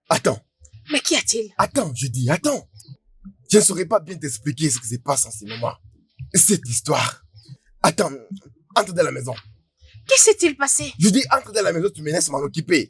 Attends. Mais qu'y a-t-il? Attends, je dis, attends. Je ne saurais pas bien t'expliquer ce qui se passe en ce moment. Cette histoire. Attends, entre dans la maison. Que s'est-il passé? Je dis, entre dans la maison, tu me laisses m'en occuper.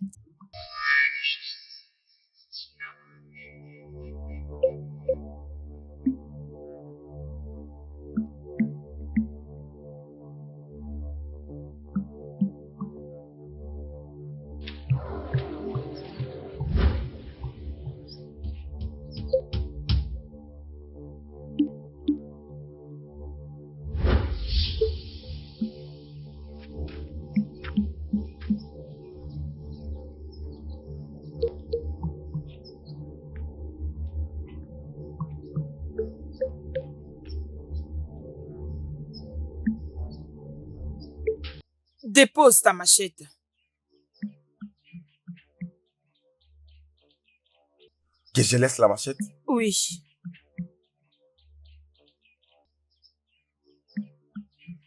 Dépose ta machette. Que je laisse la machette? Oui.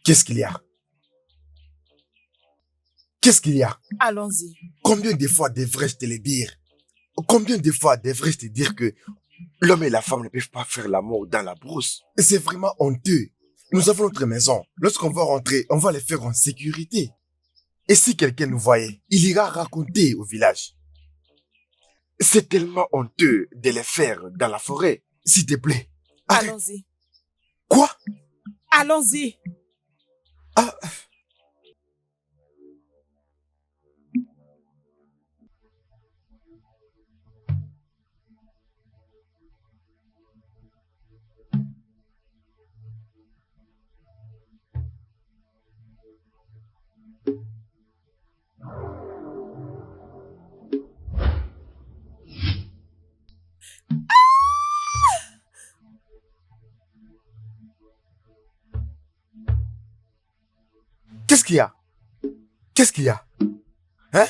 Qu'est-ce qu'il y a? Qu'est-ce qu'il y a? Allons-y. Combien de fois devrais-je te le dire? Combien de fois devrais-je te dire que l'homme et la femme ne peuvent pas faire l'amour dans la brousse? C'est vraiment honteux. Nous avons notre maison. Lorsqu'on va rentrer, on va les faire en sécurité. Et si quelqu'un nous voyait, il ira raconter au village. C'est tellement honteux de les faire dans la forêt. S'il te plaît. Allons-y. Quoi? Allons-y. Ah. Qu'est-ce qu'il y a? Qu'est-ce qu'il y a? Hein?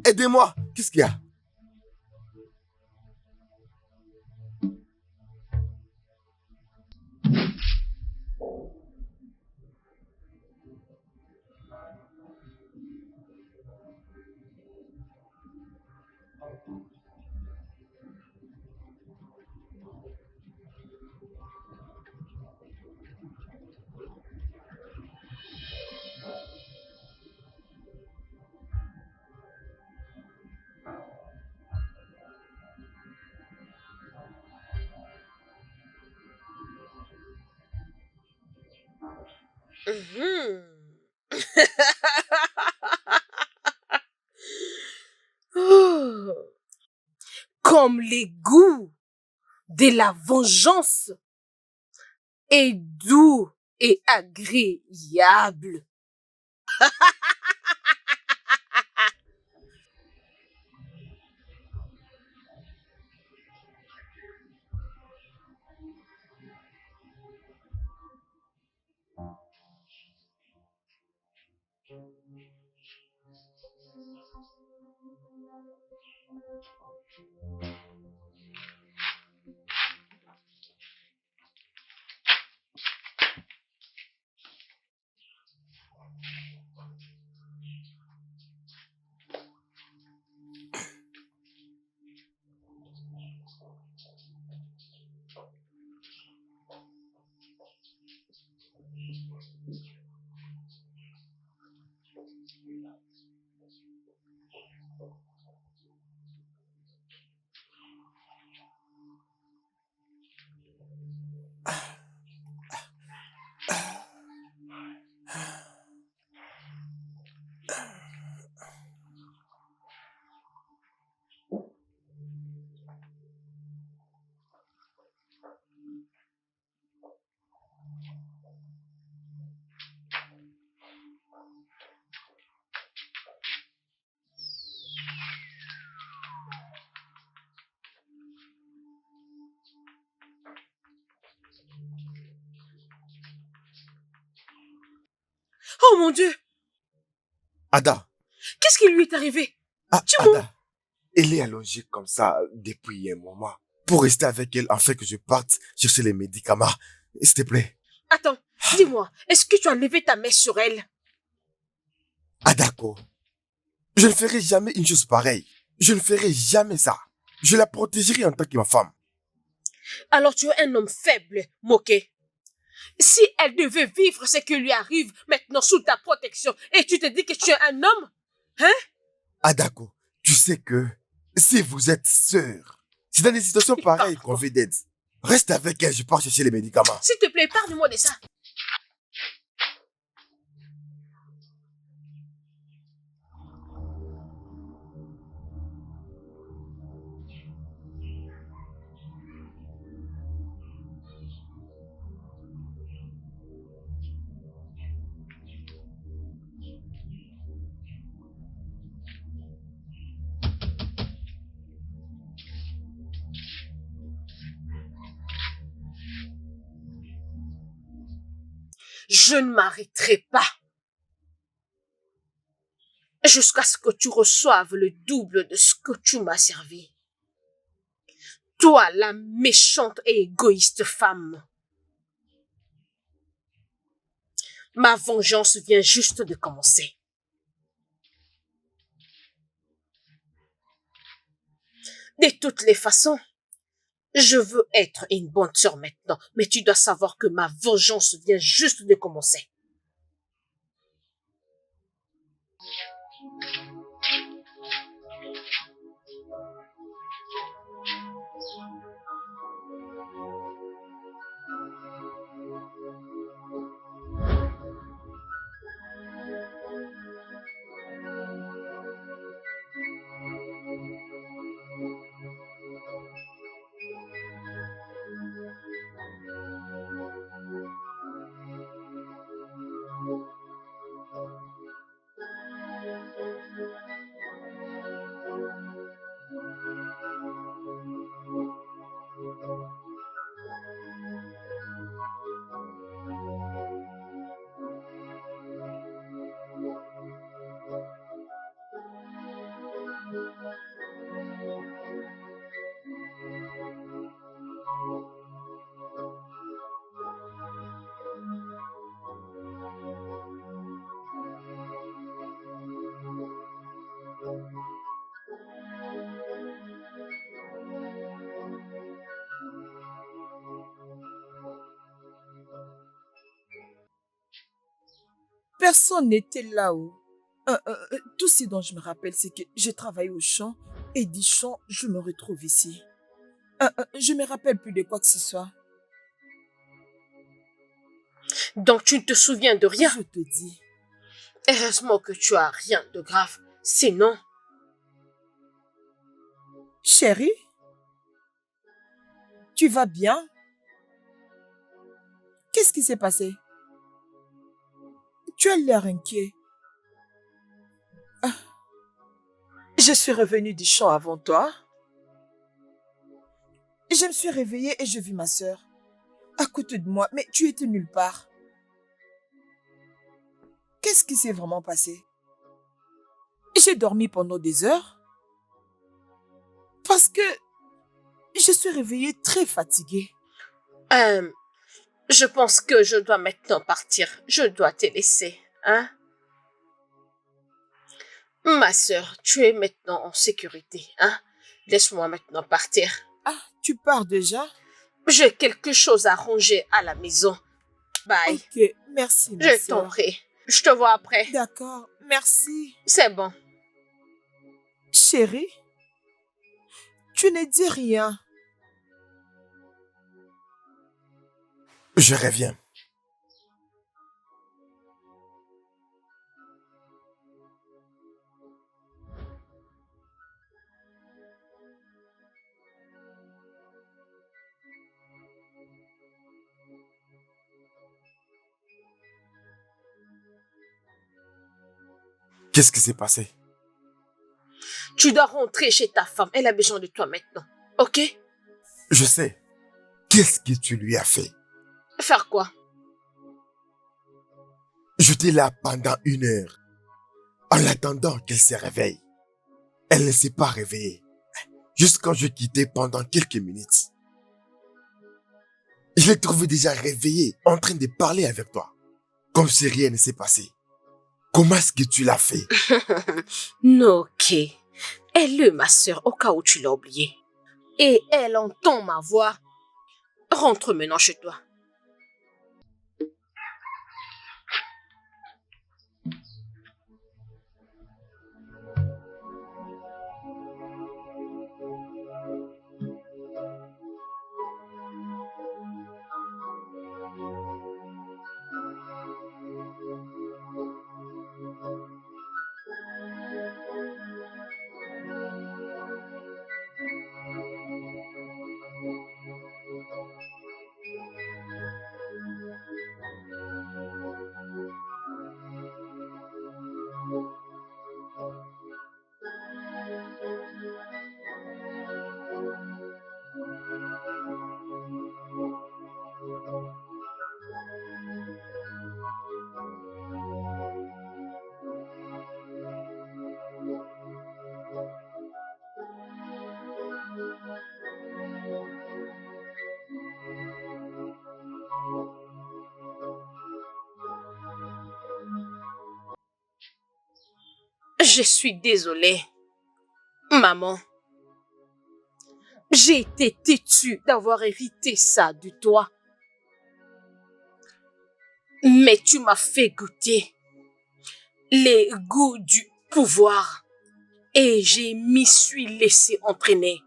Aidez-moi! Qu'est-ce qu'il y a? Comme les goûts de la vengeance est doux et agréable. Oh mon Dieu! Ada! Qu'est-ce qui lui est arrivé? Ah, Tu mens? Ada! Elle est allongée comme ça depuis un moment. Pour rester avec elle, afin que je parte chercher les médicaments. S'il te plaît. Attends, dis-moi, est-ce que tu as levé ta main sur elle? Ah d'accord. Je ne ferai jamais une chose pareille. Je ne ferai jamais ça. Je la protégerai en tant que ma femme. Alors tu es un homme faible, moqué. Si elle devait vivre ce qui lui arrive maintenant sous ta protection et tu te dis que tu es un homme, hein? Ah d'accord. Tu sais que si vous êtes sœurs, c'est dans des situations pareilles qu'on veut d'aide. Reste avec elle, je pars chercher les médicaments. S'il te plaît, parle-moi de ça. Je ne m'arrêterai pas jusqu'à ce que tu reçoives le double de ce que tu m'as servi. Toi, la méchante et égoïste femme. Ma vengeance vient juste de commencer. De toutes les façons, je veux être une bonne sœur maintenant, mais tu dois savoir que ma vengeance vient juste de commencer. Personne n'était là-haut. Tout ce dont je me rappelle, c'est que j'ai travaillé au champ et du champ, je me retrouve ici. Je me rappelle plus de quoi que ce soit. Donc tu ne te souviens de rien? Je te dis. Heureusement que tu as rien de grave. Sinon... Chérie, tu vas bien? Qu'est-ce qui s'est passé? Tu as l'air inquiet. Je suis revenue du champ avant toi. Je me suis réveillée et j'ai vu ma sœur à côté de moi, mais tu étais nulle part. Qu'est-ce qui s'est vraiment passé? J'ai dormi pendant des heures parce que je suis réveillée très fatiguée. Je pense que je dois maintenant partir. Je dois te laisser, hein? Ma sœur, tu es maintenant en sécurité, hein? Laisse-moi maintenant partir. Ah, tu pars déjà? J'ai quelque chose à ranger à la maison. Bye. Ok, merci, ma Je sœur. t'en prie. Je te vois après. D'accord, merci. C'est bon. Chérie, tu ne dis rien. Je reviens. Qu'est-ce qui s'est passé? Tu dois rentrer chez ta femme. Elle a besoin de toi maintenant. Ok? Je sais. Qu'est-ce que tu lui as fait? Faire quoi? J'étais là pendant 1 heure, en attendant qu'elle se réveille. Elle ne s'est pas réveillée. Juste quand je quittais pendant quelques minutes. Je l'ai trouvée déjà réveillée, en train de parler avec toi. Comme si rien ne s'est passé. Comment est-ce que tu l'as fait? Ok. Elle est ma sœur, au cas où tu l'as oublié. Et elle entend ma voix. Rentre maintenant chez toi. Je suis désolée. Maman. J'ai été têtue d'avoir hérité ça de toi. Mais tu m'as fait goûter les goûts du pouvoir et je m'y suis laissé entraîner.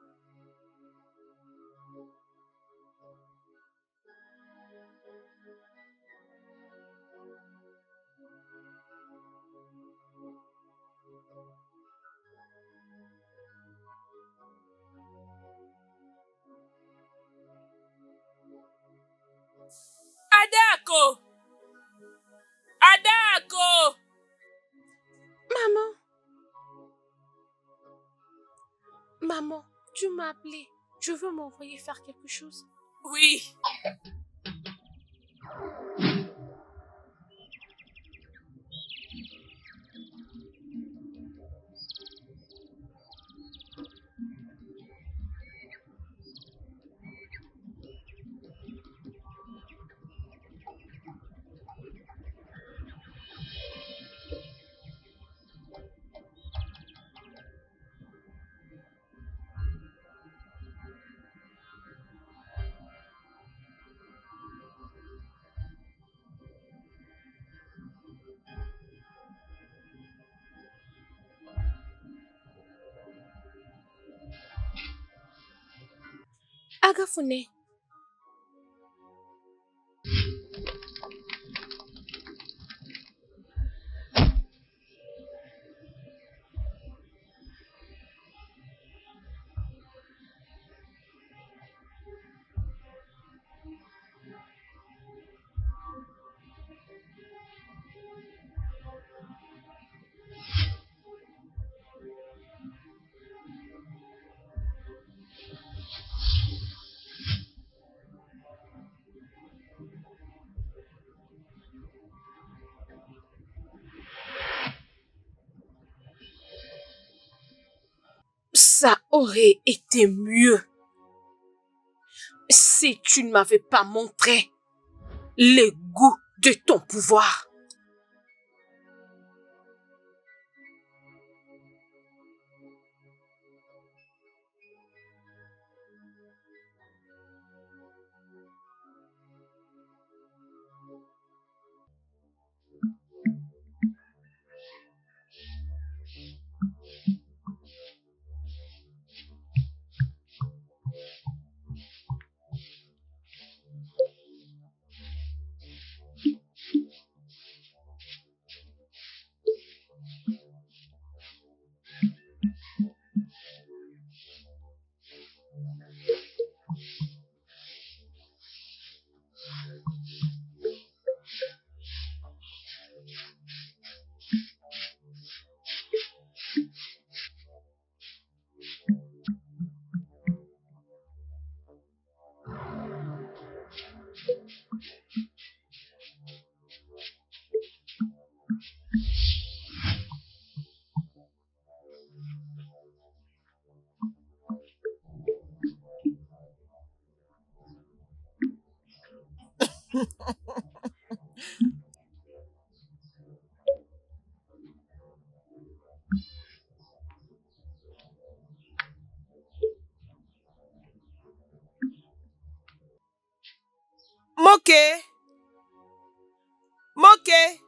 Adako! Adako! Maman. Maman, tu m'as appelé. Je veux m'envoyer faire quelque chose. Oui. Agafune. Ça aurait été mieux si tu ne m'avais pas montré le goût de ton pouvoir. Moqué! Moqué!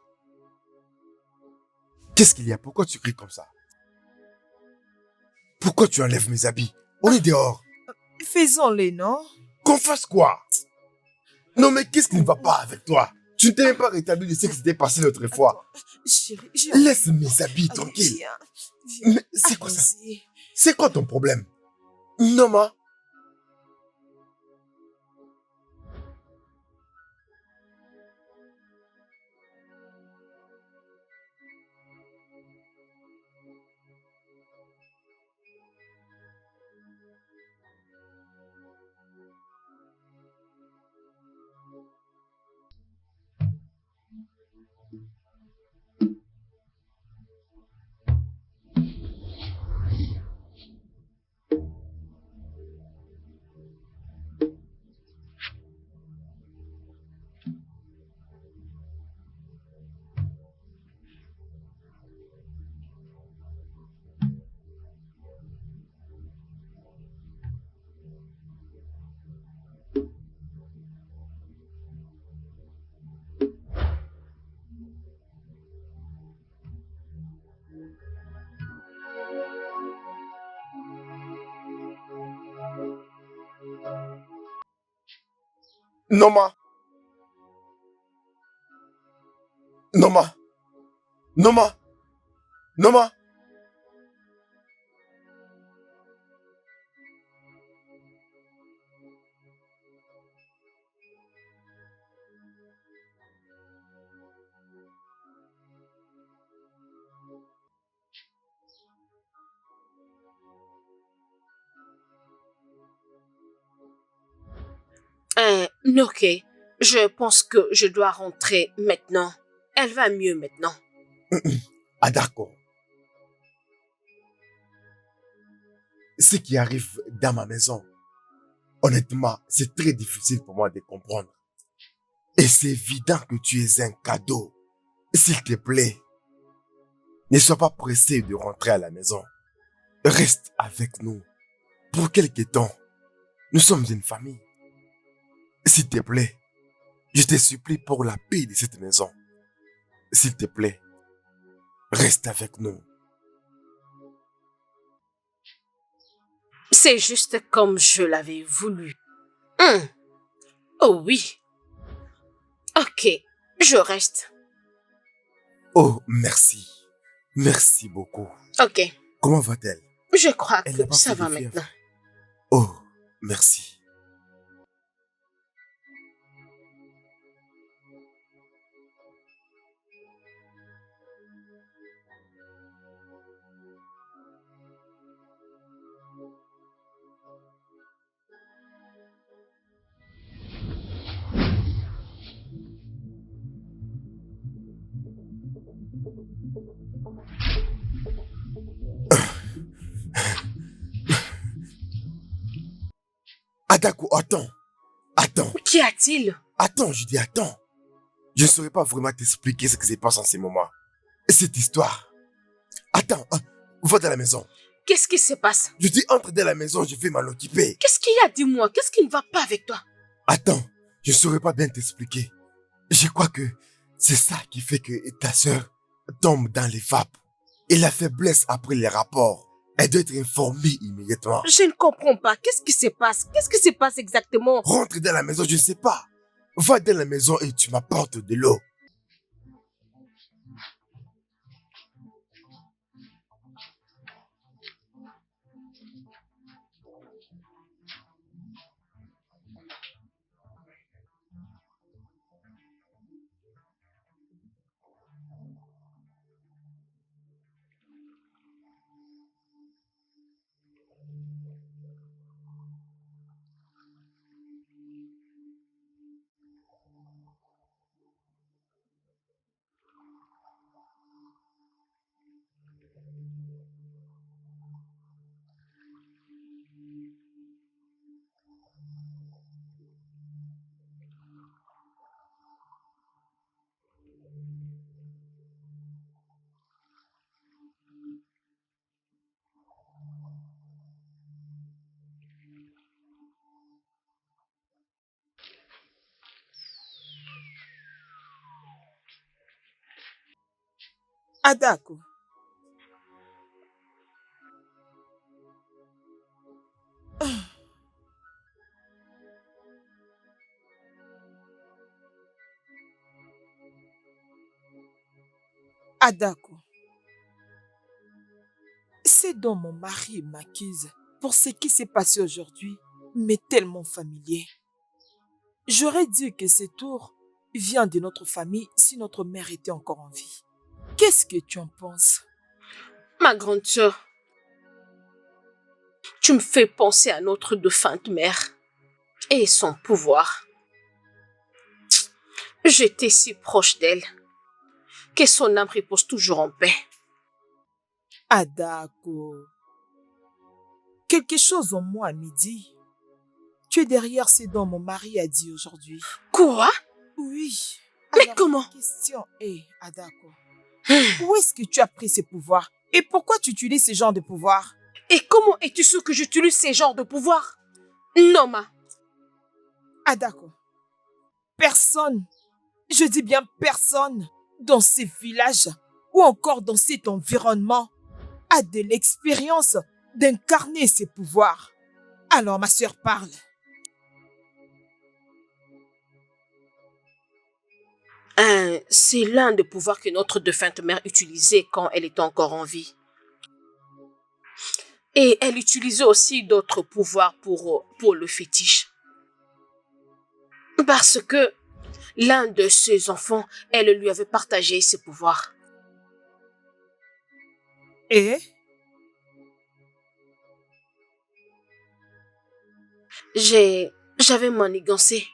Qu'est-ce qu'il y a? Pourquoi tu cries comme ça? Pourquoi tu enlèves mes habits? On est dehors. Faisons-les, non? Qu'on fasse quoi? Non mais qu'est-ce qui ne va pas avec toi? Tu ne t'es même pas rétabli de ce qui s'était passé l'autre fois. Chérie, Laisse mes habits Allez, tranquilles. viens. Mais c'est quoi ça? Allons-y. C'est quoi ton problème? Noma? Noma? Noma? Noma? Noma? Ok, je pense que je dois rentrer maintenant. Elle va mieux maintenant. Ah d'accord. Ce qui arrive dans ma maison, honnêtement, c'est très difficile pour moi de comprendre. Et c'est évident que tu es un cadeau. S'il te plaît, ne sois pas pressé de rentrer à la maison. Reste avec nous pour quelque temps. Nous sommes une famille. S'il te plaît, je te supplie pour la paix de cette maison. S'il te plaît, reste avec nous. C'est juste comme je l'avais voulu. Hum. Oh oui. Ok, je reste. Oh, merci. Merci beaucoup. Ok, Comment va-t-elle? je crois Elle que n'a pas ça fait de va fièvre. maintenant. Oh, merci. Adako, attends. Attends. Qu'y a-t-il? Attends, je dis attends. Je ne saurais pas vraiment t'expliquer ce qui se passe en ce moment. Cette histoire. Attends, va dans la maison. Qu'est-ce qui se passe? Je dis entre dans la maison, je vais m'en occuper. Qu'est-ce qu'il y a? Dis-moi, qu'est-ce qui ne va pas avec toi? Attends, je ne saurais pas bien t'expliquer. Je crois que c'est ça qui fait que ta sœur tombe dans les vapes. Et la faiblesse après les rapports. Elle doit être informée immédiatement. Je ne comprends pas. Qu'est-ce qui se passe? Qu'est-ce qui se passe exactement? Rentre dans la maison, je ne sais pas. Va dans la maison et tu m'apportes de l'eau. Adako, Adako, c'est dont mon mari m'accuse pour ce qui s'est passé aujourd'hui, mais tellement familier. J'aurais dit que ce tour vient de notre famille si notre mère était encore en vie. Qu'est-ce que tu en penses? Ma grande sœur, tu me fais penser à notre défunte mère et son pouvoir. J'étais si proche d'elle que son âme repose toujours en paix. Adako, quelque chose en moi me dit. Tu es derrière ce dont mon mari a dit aujourd'hui. Quoi? Oui. Mais Alors, comment? la question est, Adako, où est-ce que tu as pris ces pouvoirs? Et pourquoi tu utilises ce genre de pouvoirs? Et comment es-tu sûr que j'utilise ces genres de pouvoirs? Non, ma. Adako, personne, je dis bien personne, dans ces villages ou encore dans cet environnement a de l'expérience d'incarner ces pouvoirs. Alors, ma sœur parle. C'est l'un des pouvoirs que notre défunte mère utilisait quand elle était encore en vie. Et elle utilisait aussi d'autres pouvoirs pour le fétiche. Parce que l'un de ses enfants, elle lui avait partagé ses pouvoirs. Et J'avais manigancé.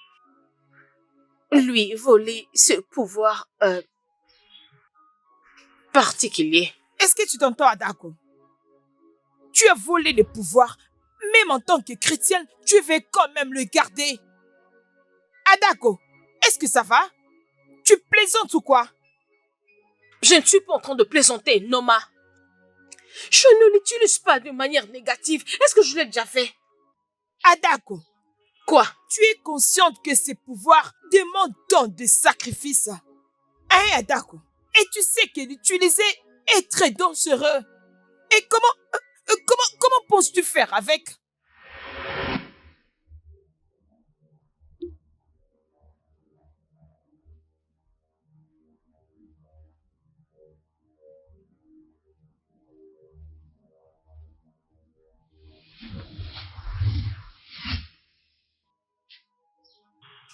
Lui voler ce pouvoir particulier. est-ce que tu t'entends, Adako? Tu as volé le pouvoir, même en tant que chrétienne, tu veux quand même le garder. Adako, est-ce que ça va? Tu plaisantes ou quoi? Je ne suis pas en train de plaisanter, Noma. Je ne l'utilise pas de manière négative. Est-ce que je l'ai déjà fait? Adako, Quoi? tu es consciente que ces pouvoirs demandent tant de sacrifices. Hein, Adako? Et tu sais que l'utiliser est très dangereux. Et comment penses-tu faire avec?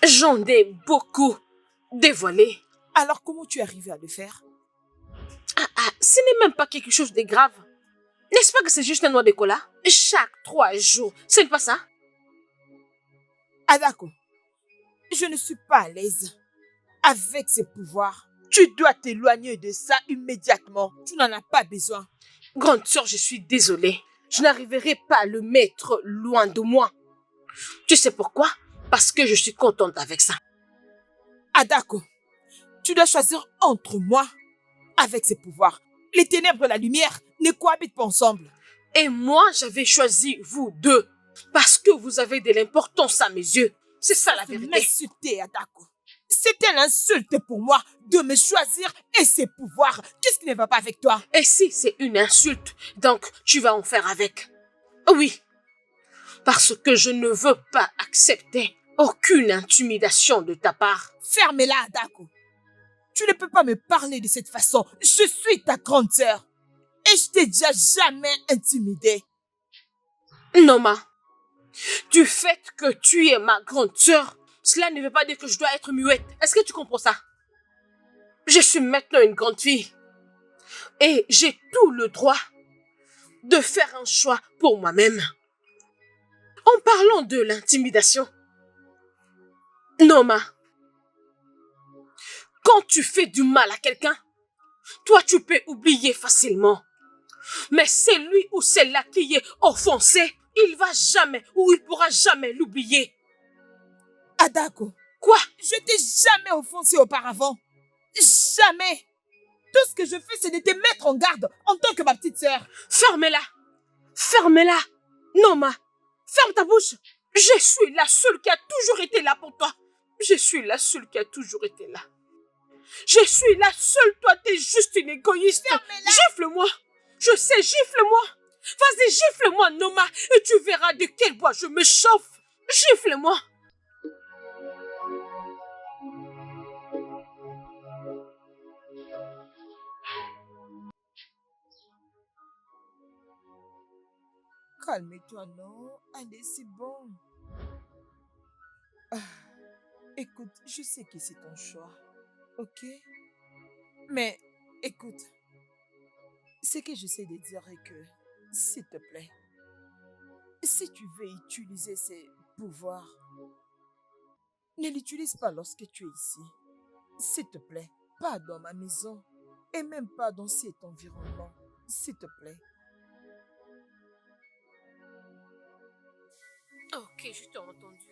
J'en ai beaucoup dévoilé. Alors comment tu es arrivé à le faire? Ce n'est même pas quelque chose de grave. N'est-ce pas que c'est juste un noix de cola? Chaque 3 jours, ce n'est pas ça? Adako, je ne suis pas à l'aise avec ces pouvoirs. Tu dois t'éloigner de ça immédiatement. Tu n'en as pas besoin. Grande sœur, je suis désolée. Je n'arriverai pas à le mettre loin de moi. Tu sais pourquoi? Parce que je suis contente avec ça. Adako, tu dois choisir entre moi avec ces pouvoirs. Les ténèbres et la lumière ne cohabitent pas ensemble. Et moi, j'avais choisi vous deux. Parce que vous avez de l'importance à mes yeux. C'est ça la vérité. M'insulter, Adako. C'était l'insulte pour moi de me choisir et ses pouvoirs. Qu'est-ce qui ne va pas avec toi? Et si c'est une insulte, donc tu vas en faire avec. Oui. Parce que je ne veux pas accepter aucune intimidation de ta part. Ferme-la, Adako. Tu ne peux pas me parler de cette façon. Je suis ta grande sœur. Et je t'ai déjà jamais intimidée. Noma, du fait que tu es ma grande sœur, cela ne veut pas dire que je dois être muette. Est-ce que tu comprends ça? Je suis maintenant une grande fille. Et j'ai tout le droit de faire un choix pour moi-même. En parlant de l'intimidation, Noma, quand tu fais du mal à quelqu'un, toi tu peux oublier facilement. Mais c'est lui ou celle-là qui est offensé, il va jamais ou il pourra jamais l'oublier. Adako, Quoi? je t'ai jamais offensé auparavant. Jamais. Tout ce que je fais, c'est de te mettre en garde en tant que ma petite sœur. Fermez-la. Fermez-la. Noma, ferme ta bouche. Je suis la seule qui a toujours été là pour toi. Je suis la seule qui a toujours été là. Je suis la seule, toi t'es juste une égoïste. Fermez-la. Gifle-moi. Je sais, gifle-moi. Vas-y, gifle-moi, Noma, et tu verras de quel bois je me chauffe. Gifle-moi. Calme-toi, non? Allez, c'est bon. Ah, écoute, je sais que c'est ton choix, ok? Mais, écoute, ce que j'essaie de dire est que, s'il te plaît, si tu veux utiliser ces pouvoirs, ne l'utilise pas lorsque tu es ici. S'il te plaît, pas dans ma maison et même pas dans cet environnement. S'il te plaît. Ok, je t'ai entendu.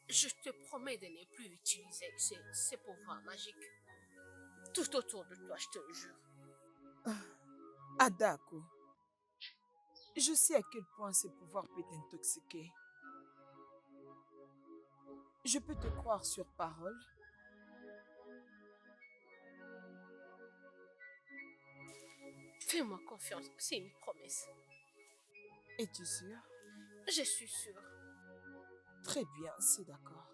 Je te promets de ne plus utiliser ces pouvoirs magiques. Tout autour de toi, je te le jure. Adako, je sais à quel point ces pouvoirs peuvent t'intoxiquer. Je peux te croire sur parole. Fais-moi confiance, c'est une promesse. Es-tu sûr? Je suis sûre. Très bien, c'est d'accord.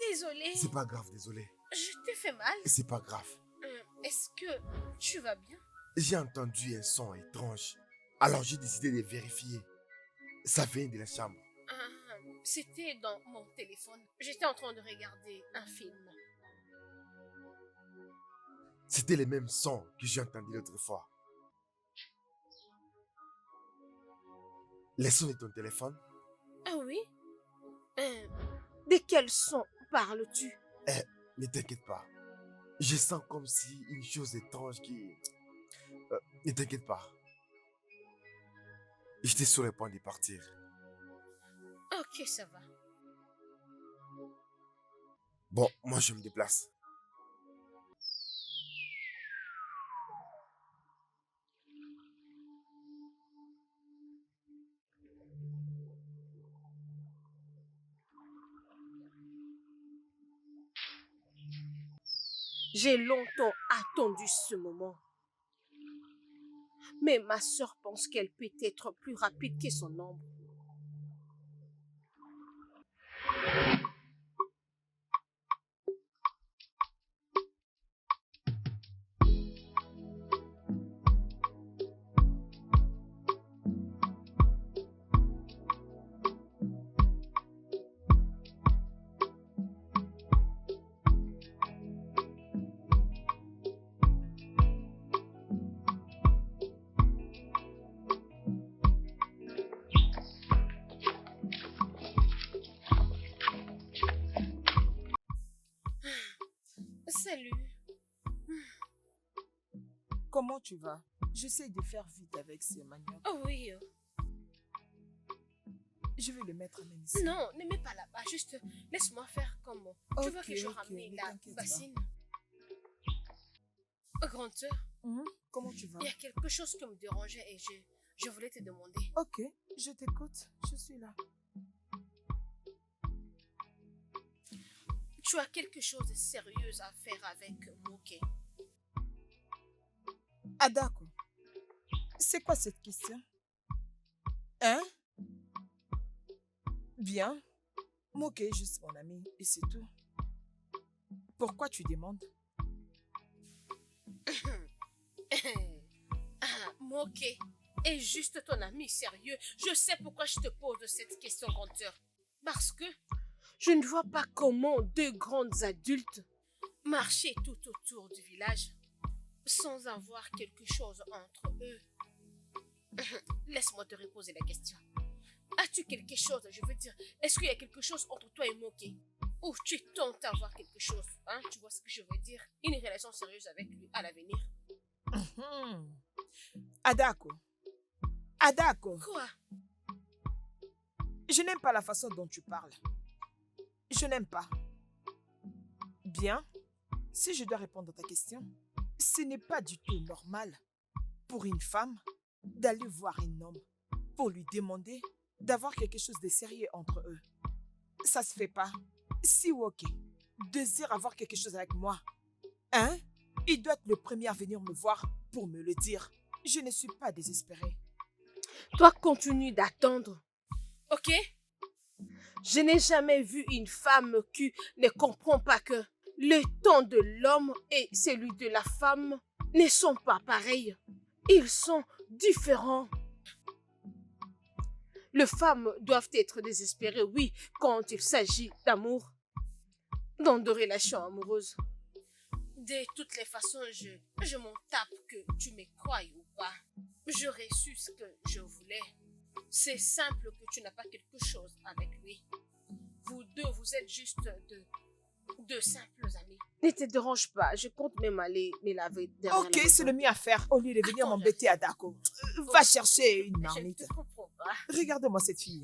Désolée. C'est pas grave, désolé. Je t'ai fait mal. C'est pas grave. Est-ce que tu vas bien? J'ai entendu un son étrange. Alors j'ai décidé de vérifier. Ça vient de la chambre. C'était dans mon téléphone. J'étais en train de regarder un film. C'était le même son que j'ai entendu l'autre fois. Les sons de ton téléphone? Ah oui? De quel son parles-tu? Ne t'inquiète pas. Je sens comme si une chose étrange qui... ne t'inquiète pas. J'étais sur le point de partir. Ok, ça va. Bon, moi je me déplace. J'ai longtemps attendu ce moment. Mais ma sœur pense qu'elle peut être plus rapide que son ombre. Salut. Comment tu vas? J'essaie de faire vite avec ces maniocs. Oh oui. Je vais le mettre même ici. Non, ne mets pas là-bas. Juste laisse-moi faire comme... Tu veux que je ramène la t'inquiète bassine? Grande sœur, Comment tu vas? il y a quelque chose qui me dérangeait et je voulais te demander. Ok, je t'écoute. Je suis là. Tu as quelque chose de sérieux à faire avec Moke. Adako, c'est quoi cette question? Hein? Bien. Moke est juste mon ami et c'est tout. Pourquoi tu demandes? Moke est juste ton ami sérieux. Je sais pourquoi je te pose cette question, grande sœur. Parce que je ne vois pas comment deux grandes adultes marchaient tout autour du village sans avoir quelque chose entre eux. Laisse-moi te reposer la question. As-tu quelque chose, je veux dire, est-ce qu'il y a quelque chose entre toi et Moké? Ou tu tentes à avoir quelque chose, hein? Tu vois ce que je veux dire? Une relation sérieuse avec lui à l'avenir. Adako. Adako, Quoi? je n'aime pas la façon dont tu parles. Je n'aime pas. Bien, si je dois répondre à ta question, ce n'est pas du tout normal pour une femme d'aller voir un homme pour lui demander d'avoir quelque chose de sérieux entre eux. Ça se fait pas. Si Woké désire avoir quelque chose avec moi, hein, il doit être le premier à venir me voir pour me le dire. Je ne suis pas désespérée. Toi, continue d'attendre. Ok? Je n'ai jamais vu une femme qui ne comprend pas que le temps de l'homme et celui de la femme ne sont pas pareils. Ils sont différents. Les femmes doivent être désespérées, oui, quand il s'agit d'amour, dans de relations amoureuses. De toutes les façons, je m'en tape que tu me croies ou pas. J'aurais su ce que je voulais. C'est simple que tu n'as pas quelque chose avec lui. Vous deux, vous êtes juste deux simples amis. Ne te dérange pas, je compte même aller me laver derrière la Ok, maison. c'est le mieux à faire au lieu de venir Attends, m'embêter à Dako. Va chercher une Je ne marmite. te comprends pas. Regarde-moi cette fille.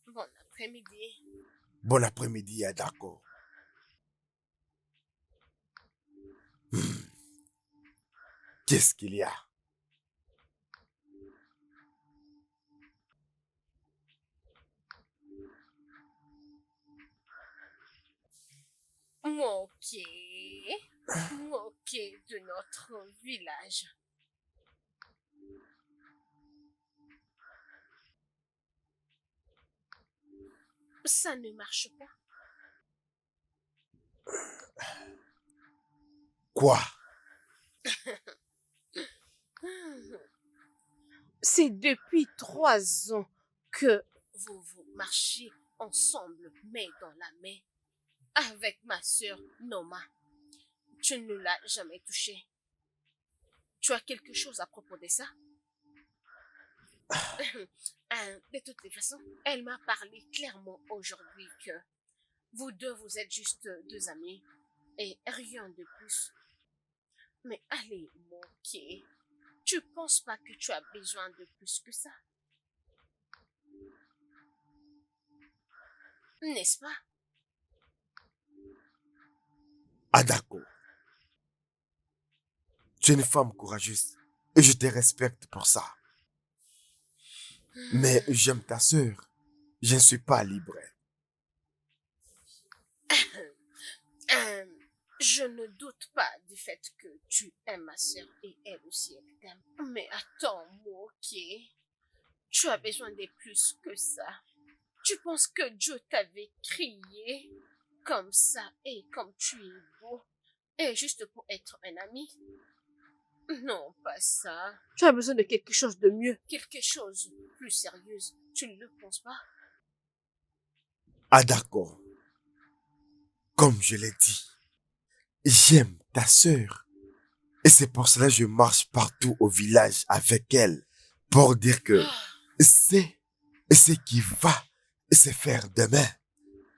Bon après-midi. Bon après-midi, Adako. Qu'est-ce qu'il y a? Moqué de notre village. Ça ne marche pas. Quoi? C'est depuis 3 ans que vous marchez ensemble, main dans la main, avec ma sœur Noma. Tu ne l'as jamais touchée. Tu as quelque chose à propos de ça? De toutes les façons, elle m'a parlé clairement aujourd'hui que vous deux, vous êtes juste deux amis et rien de plus. Mais allez, Moké, tu penses pas que tu as besoin de plus que ça? N'est-ce pas? Adako, tu es une femme courageuse et je te respecte pour ça. Mais j'aime ta sœur. Je ne suis pas libre. Je ne doute pas du fait que tu aimes ma sœur et elle aussi elle t'aime. Mais attends, Moké, tu as besoin de plus que ça. Tu penses que Dieu t'avait crié comme ça et comme tu es beau et juste pour être un ami? Non, pas ça. Tu as besoin de quelque chose de mieux. Quelque chose de plus sérieux. Tu ne le penses pas? Adako, comme je l'ai dit, j'aime ta sœur. Et c'est pour cela que je marche partout au village avec elle. Pour dire que c'est ce qui va se faire demain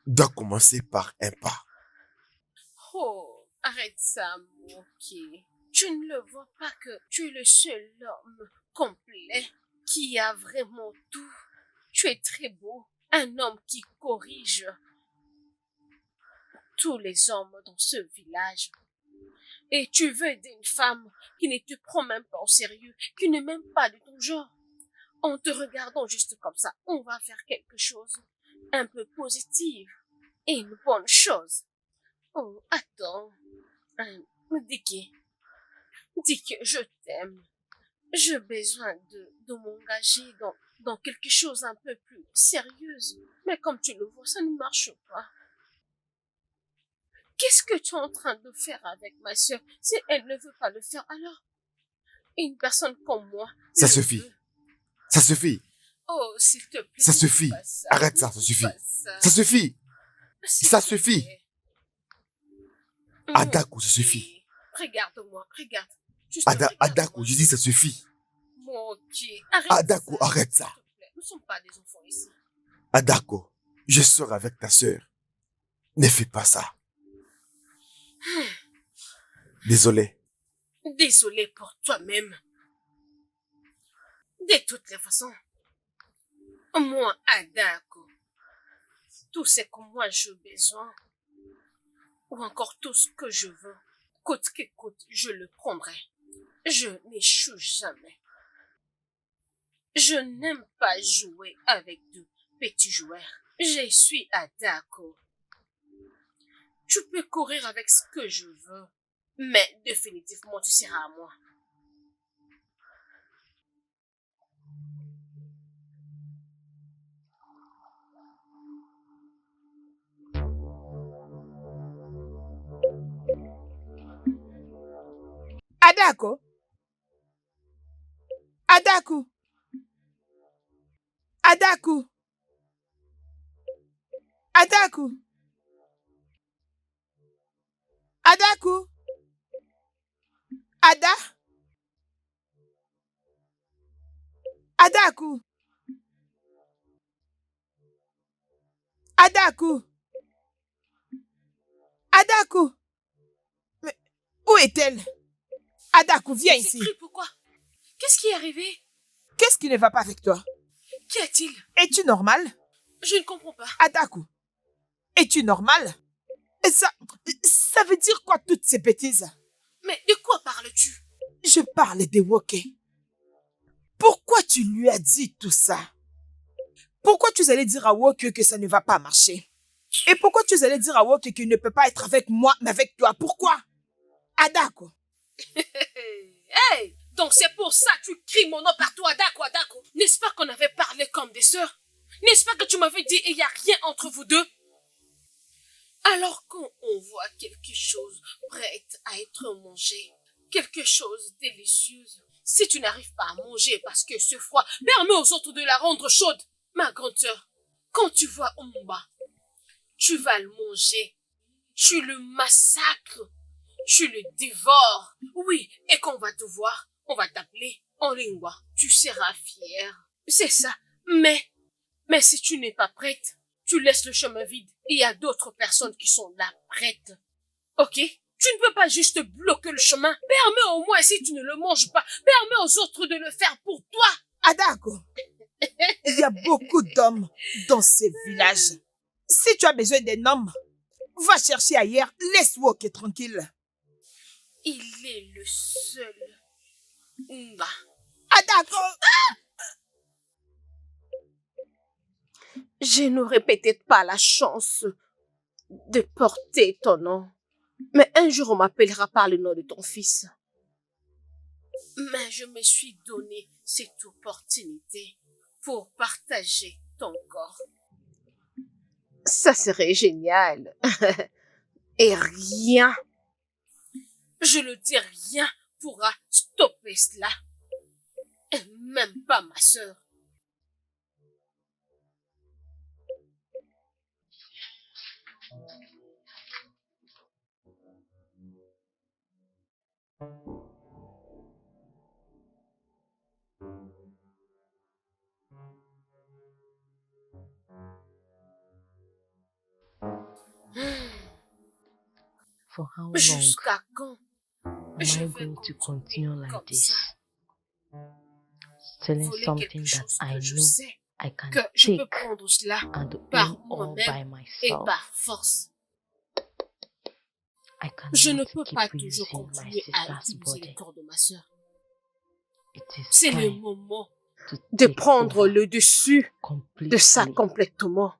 doit commencer par un pas. Oh, arrête ça, Moké. Tu ne le vois pas que tu es le seul homme complet qui a vraiment tout. Tu es très beau. Un homme qui corrige tous les hommes dans ce village. Et tu veux aider une femme qui ne te prend même pas au sérieux, qui ne m'aime pas de ton genre. En te regardant juste comme ça, on va faire quelque chose un peu positif et une bonne chose. Oh, attends. Dis que je t'aime. J'ai besoin de m'engager dans quelque chose un peu plus sérieux. Mais comme tu le vois, ça ne marche pas. Qu'est-ce que tu es en train de faire avec ma sœur si elle ne veut pas le faire alors? Une personne comme moi. Ça le suffit. veut. Ça suffit. Oh, s'il te plaît. Ça ne suffit. fais pas ça. Arrête ça, Ne ça fais suffit. pas ça. Ça suffit. S'il Ça te suffit. plaît. Adako, ça suffit. Regarde-moi, regarde. Juste regarde-moi. Adako, je dis ça suffit. Mon Dieu, arrête Adako, ça. arrête ça. S'il te plaît, nous ne sommes pas des enfants ici. Adako, je sors avec ta sœur. Ne fais pas ça. Désolé. Désolé pour toi-même. De toutes les façons, moi, Adako, tout ce que moi j'ai besoin, ou encore tout ce que je veux, coûte que coûte, je le prendrai. Je n'échoue jamais. Je n'aime pas jouer avec de petits joueurs. Je suis Adako. Tu peux courir avec ce que je veux, mais définitivement tu seras à moi. Adako. Adako. Adako. Adako. Adako. Ada. Adako. Adako. Adako. Mais où est-elle? Adako, viens Mais ici. c'est pourquoi? Qu'est-ce qui est arrivé? Qu'est-ce qui ne va pas avec toi? Qu'y a-t-il? Es-tu normal? Je ne comprends pas. Adako, es-tu normal? Ça veut dire quoi toutes ces bêtises? Mais de quoi parles-tu? Je parle de Woke. Pourquoi tu lui as dit tout ça? Pourquoi tu allais dire à Woke que ça ne va pas marcher? Et pourquoi tu allais dire à Woke qu'il ne peut pas être avec moi, mais avec toi? Pourquoi? Adako. Hey! Donc c'est pour ça que tu cries mon nom partout, Adako, Adako. N'est-ce pas qu'on avait parlé comme des sœurs? N'est-ce pas que tu m'avais dit il n'y a rien entre vous deux? Alors quand on voit quelque chose prête à être mangé, quelque chose de délicieux, si tu n'arrives pas à manger parce que ce froid permet aux autres de la rendre chaude, ma grande sœur, quand tu vois Umba, tu vas le manger, tu le massacres, tu le dévores. Oui, et quand on va te voir, on va t'appeler en lingua. Tu seras fière. C'est ça. Mais si tu n'es pas prête, tu laisses le chemin vide. Il y a d'autres personnes qui sont là prêtes. Ok? Tu ne peux pas juste bloquer le chemin. Permets au moins, si tu ne le manges pas, permets aux autres de le faire pour toi. Adako, il y a beaucoup d'hommes dans ces villages. Si tu as besoin d'un homme, va chercher ailleurs. Laisse Woke tranquille. Il est le seul. Umba. Adako! Je n'aurais peut-être pas la chance de porter ton nom. Mais un jour, on m'appellera par le nom de ton fils. Mais je me suis donné cette opportunité pour partager ton corps. Ça serait génial. Et rien, je le dis, rien pourra stopper cela. Et même pas ma sœur. For how long Jusqu'à quand am je I vais going to continuer continue like comme this? ça? Selling Voler something quelque that chose I que je know sais I can que je peux take prendre cela and par own all by moi-même et myself. par force. Je ne cannot peux keep pas toujours using my continuer à sister's utiliser le body. corps de ma sœur. It is C'est le time moment to de take prendre over le dessus de ça completely. complètement.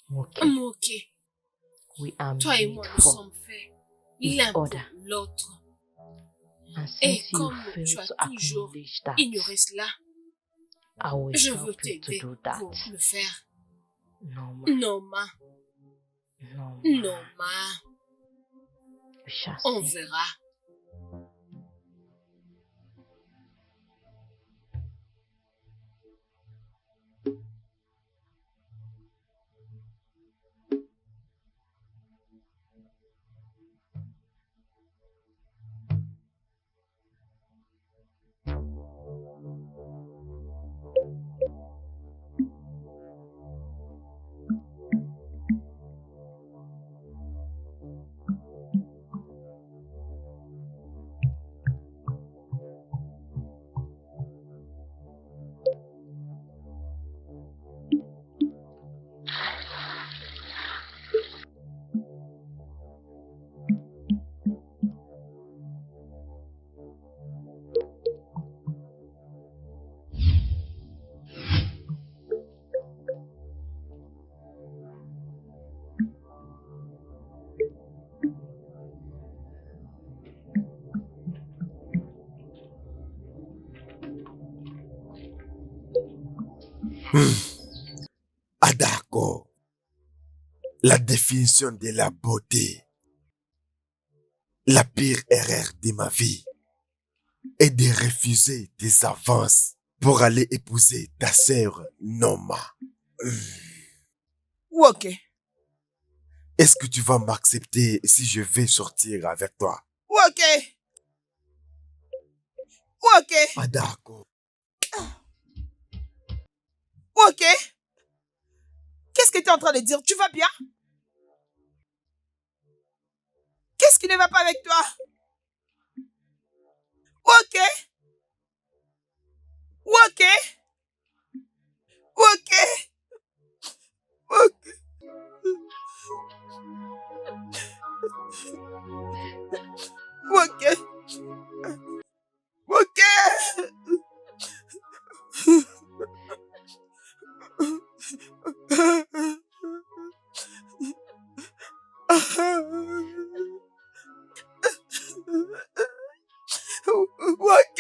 Moke, Ok, we are toi et made moi, nous for sommes faits each l'un pour other. l'autre. And Et since you comme fail tu as to toujours acknowledge that, ignoré cela, I will je veux help you to t'aider do that. pour le faire. No, ma. Non, ma. No, ma. Non, ma. We shall On see. verra. Ah d'accord. La définition de la beauté. La pire erreur de ma vie est de refuser tes avances pour aller épouser ta sœur Noma. Ok. Est-ce que tu vas m'accepter si je vais sortir avec toi? Ok. Ok. Ah d'accord. Ok. Qu'est-ce que tu es en train de dire? Tu vas bien? Qu'est-ce qui ne va pas avec toi? Ok. Ok. Ok. Ok. Ok. Ok. Ok.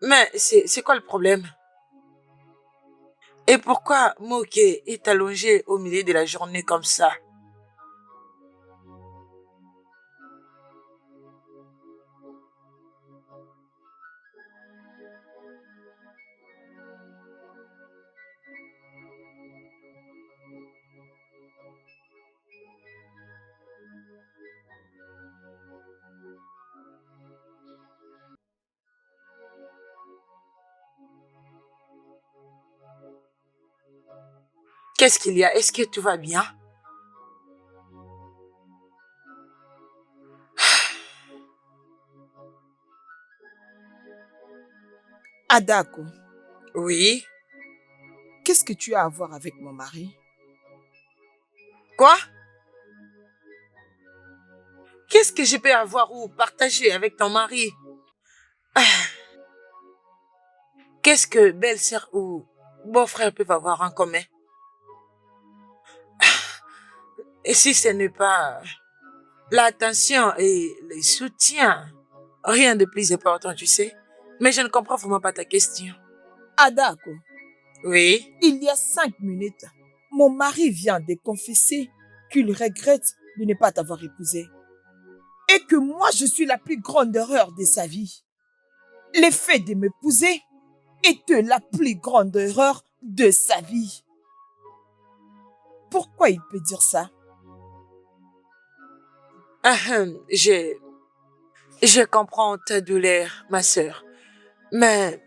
Mais c'est quoi le problème? Et pourquoi Moké est allongé au milieu de la journée comme ça? Qu'est-ce qu'il y a? Est-ce que tout va bien? Adako, Oui. qu'est-ce que tu as à voir avec mon mari? Quoi? Qu'est-ce que je peux avoir ou partager avec ton mari? Ah, qu'est-ce que belle-sœur ou beau-frère peuvent avoir en commun? Et si ce n'est pas l'attention et le soutien, rien de plus important, tu sais. Mais je ne comprends vraiment pas ta question. Adako, Oui? il y a 5 minutes, mon mari vient de confesser qu'il regrette de ne pas t'avoir épousé. Et que moi, je suis la plus grande erreur de sa vie. Le fait de m'épouser était la plus grande erreur de sa vie. Pourquoi il peut dire ça? Je comprends ta douleur, ma sœur. Mais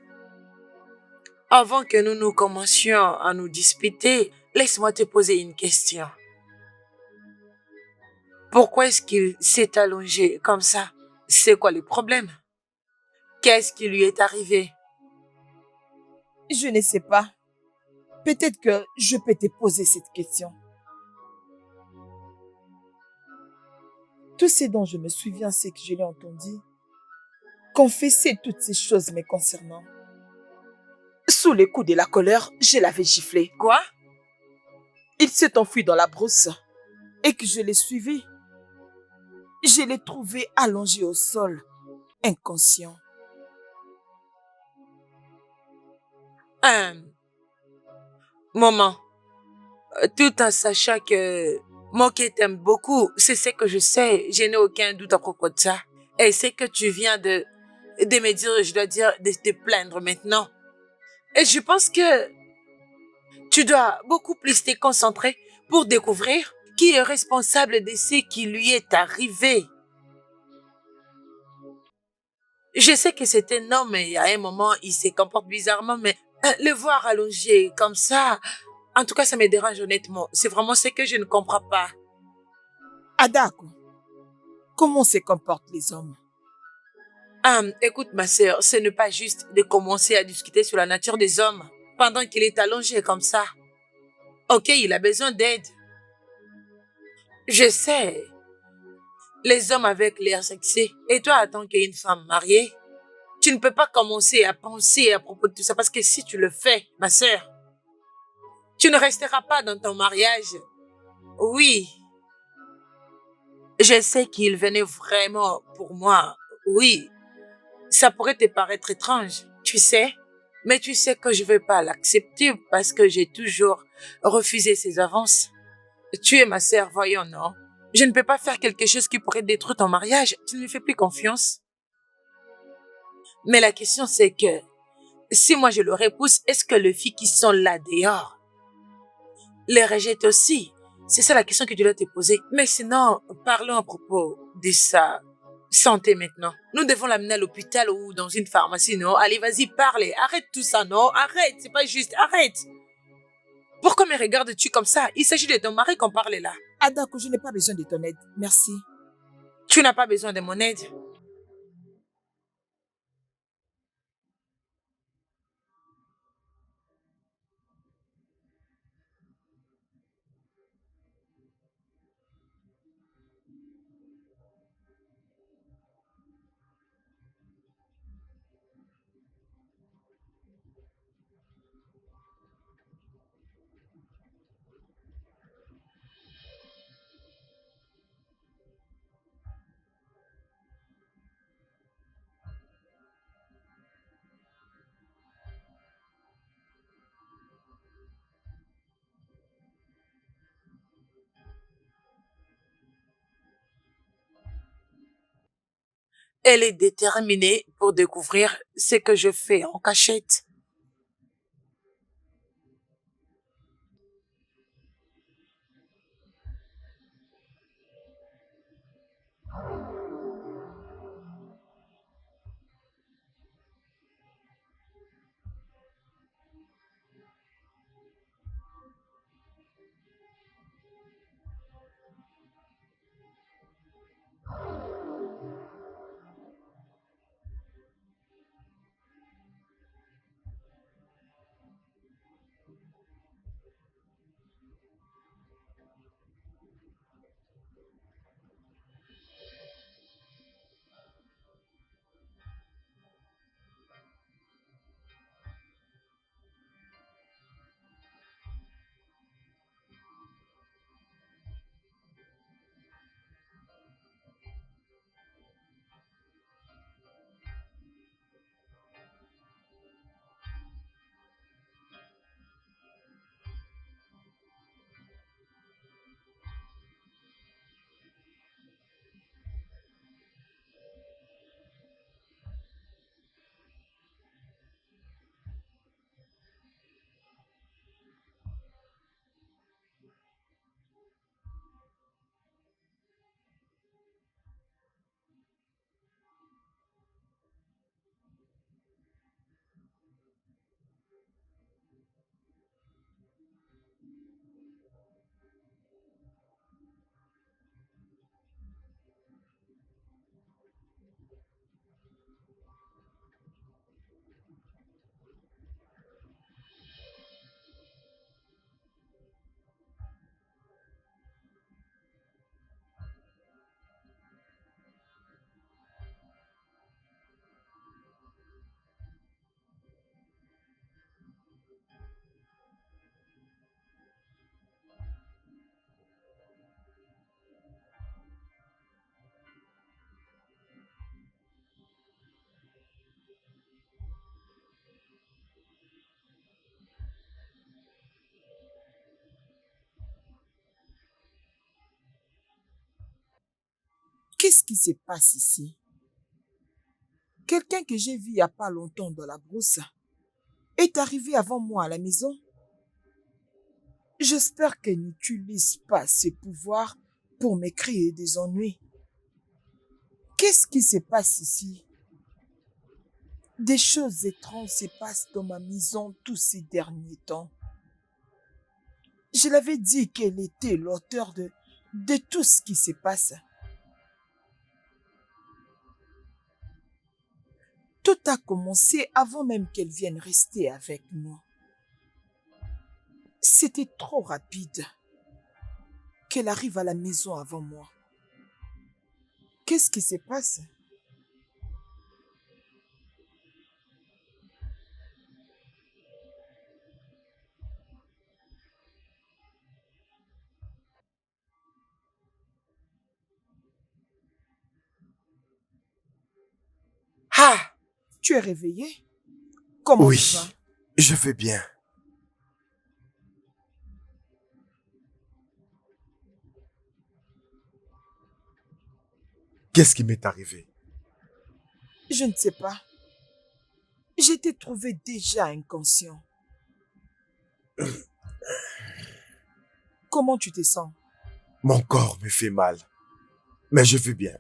avant que nous commencions à nous disputer, laisse-moi te poser une question. Pourquoi est-ce qu'il s'est allongé comme ça? C'est quoi le problème? Qu'est-ce qui lui est arrivé? Je ne sais pas. Peut-être que je peux te poser cette question. Tout ce dont je me souviens, c'est que je l'ai entendu confesser toutes ces choses me concernant. Sous les coups de la colère, je l'avais giflé. Quoi? Il s'est enfui dans la brousse et que je l'ai suivi. Je l'ai trouvé allongé au sol, inconscient. Maman, tout en sachant que Moké t'aime beaucoup, c'est ce que je sais, je n'ai aucun doute à propos de ça. Et c'est que tu viens de me dire, je dois dire, de te plaindre maintenant. Et je pense que tu dois beaucoup plus te concentrer pour découvrir qui est responsable de ce qui lui est arrivé. Je sais que c'est un homme et à un moment, il se comporte bizarrement, mais le voir allongé comme ça, en tout cas, ça me dérange honnêtement. C'est vraiment ce que je ne comprends pas. Adako, comment se comportent les hommes? Écoute, ma sœur, ce n'est pas juste de commencer à discuter sur la nature des hommes pendant qu'il est allongé comme ça. Ok, il a besoin d'aide. Je sais. Les hommes avec l'air sexy. Et toi, en tant qu'une femme mariée, tu ne peux pas commencer à penser à propos de tout ça parce que si tu le fais, ma sœur, tu ne resteras pas dans ton mariage. Oui. Je sais qu'il venait vraiment pour moi. Oui. Ça pourrait te paraître étrange, tu sais. Mais tu sais que je ne vais pas l'accepter parce que j'ai toujours refusé ses avances. Tu es ma sœur, voyons, non? Je ne peux pas faire quelque chose qui pourrait détruire ton mariage. Tu ne me fais plus confiance. Mais la question, c'est que si moi je le repousse, est-ce que les filles qui sont là dehors les rejettent aussi? C'est ça la question que tu dois te poser. Mais sinon, parlons à propos de sa santé maintenant. Nous devons l'amener à l'hôpital ou dans une pharmacie, non? Allez, vas-y, parle. Arrête tout ça, non? Arrête, c'est pas juste. Arrête. Pourquoi me regardes-tu comme ça? Il s'agit de ton mari qu'on parle là. Adako, je n'ai pas besoin de ton aide. Merci. Tu n'as pas besoin de mon aide. Elle est déterminée pour découvrir ce que je fais en cachette. Qu'est-ce qui se passe ici? Quelqu'un que j'ai vu il n'y a pas longtemps dans la brousse est arrivé avant moi à la maison. J'espère qu'elle n'utilise pas ses pouvoirs pour me créer des ennuis. Qu'est-ce qui se passe ici? Des choses étranges se passent dans ma maison tous ces derniers temps. Je l'avais dit qu'elle était l'auteur de tout ce qui se passe. Tout a commencé avant même qu'elle vienne rester avec nous. C'était trop rapide qu'elle arrive à la maison avant moi. Qu'est-ce qui se passe? Ah! Tu es réveillé? Comment Oui, tu vas? je vais bien. Qu'est-ce qui m'est arrivé? Je ne sais pas. Je t'ai trouvé déjà inconscient. Comment tu te sens? Mon corps me fait mal, mais je vais bien.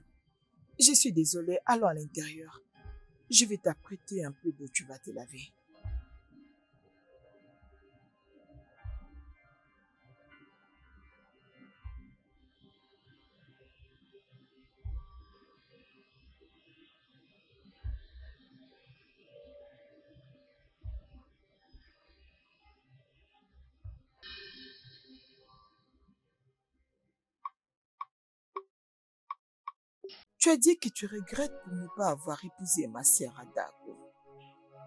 Je suis désolée, allons à l'intérieur. Je vais t'apprêter un peu d'eau, tu vas te laver. Tu as dit que tu regrettes pour ne pas avoir épousé ma sœur Adako.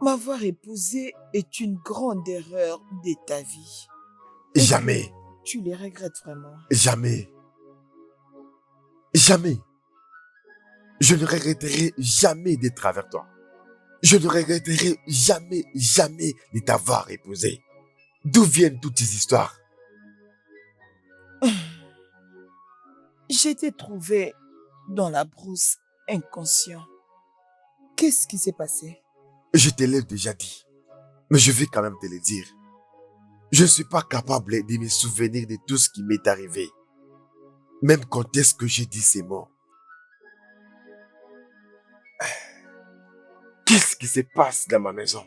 M'avoir épousée est une grande erreur de ta vie. Jamais, Tu les regrettes vraiment. jamais, jamais. Je ne regretterai jamais d'être avec toi. Je ne regretterai jamais, jamais de t'avoir épousé. D'où viennent toutes ces histoires? J'étais trouvé dans la brousse inconscient. Qu'est-ce qui s'est passé? Je te l'ai déjà dit, mais je vais quand même te le dire. Je ne suis pas capable de me souvenir de tout ce qui m'est arrivé. Même quand est-ce que j'ai dit ces mots. Qu'est-ce qui se passe dans ma maison?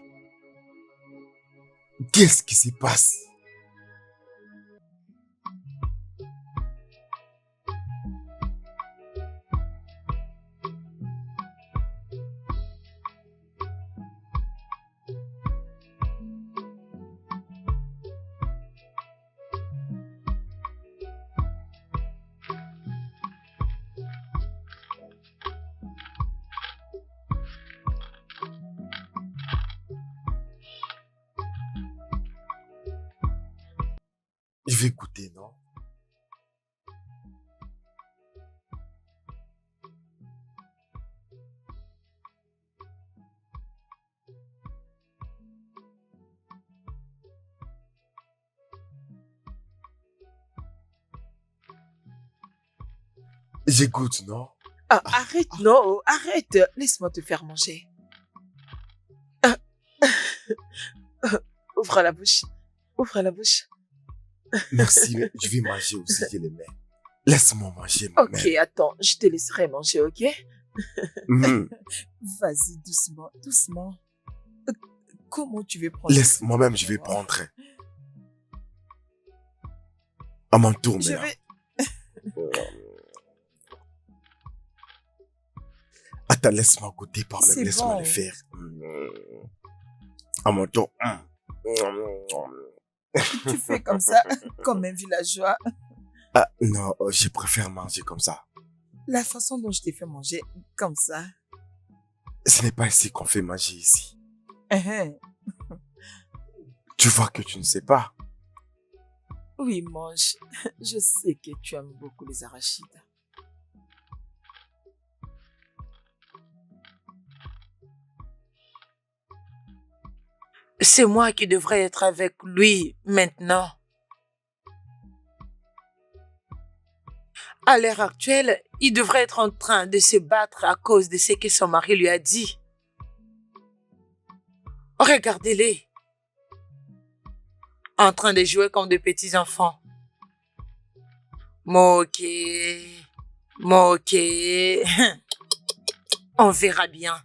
Qu'est-ce qui se passe? Je vais goûter, non? J'écoute, non? Ah, arrête, non, arrête. Laisse-moi te faire manger. Ah. Ouvre la bouche. Ouvre la bouche. Merci, mais je vais manger aussi, je les mets. Laisse-moi manger moi-même. Ok, attends, je te laisserai manger, ok? Mhm. Vas-y, doucement, doucement. Comment tu veux prendre? Laisse, moi-même, je vais prendre. À mon tour, Je maintenant. vais... Attends, laisse-moi goûter par même, C'est laisse-moi bon. le faire. À mon tour. Tu fais comme ça, comme un villageois. Ah, non, je préfère manger comme ça. La façon dont je t'ai fait manger, comme ça. Ce n'est pas ainsi qu'on fait manger ici. Hein. Tu vois que tu ne sais pas. Oui, mange. Je sais que tu aimes beaucoup les arachides. C'est moi qui devrais être avec lui maintenant. À l'heure actuelle, il devrait être en train de se battre à cause de ce que son mari lui a dit. Regardez-les. En train de jouer comme de petits enfants. Moqué. Moqué. On verra bien.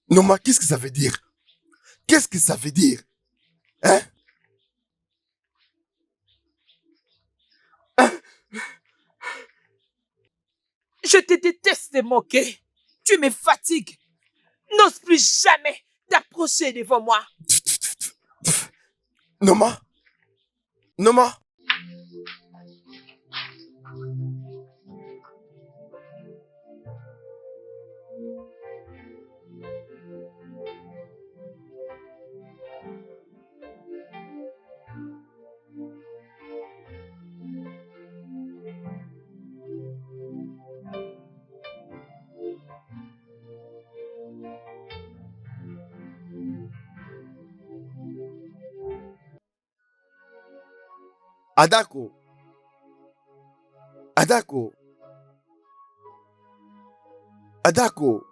Noma, qu'est-ce que ça veut dire? Qu'est-ce que ça veut dire? Hein? Je te déteste moquer. Tu me fatigues. N'ose plus jamais t'approcher devant moi. Noma? Noma? Adako. Adako. Adako.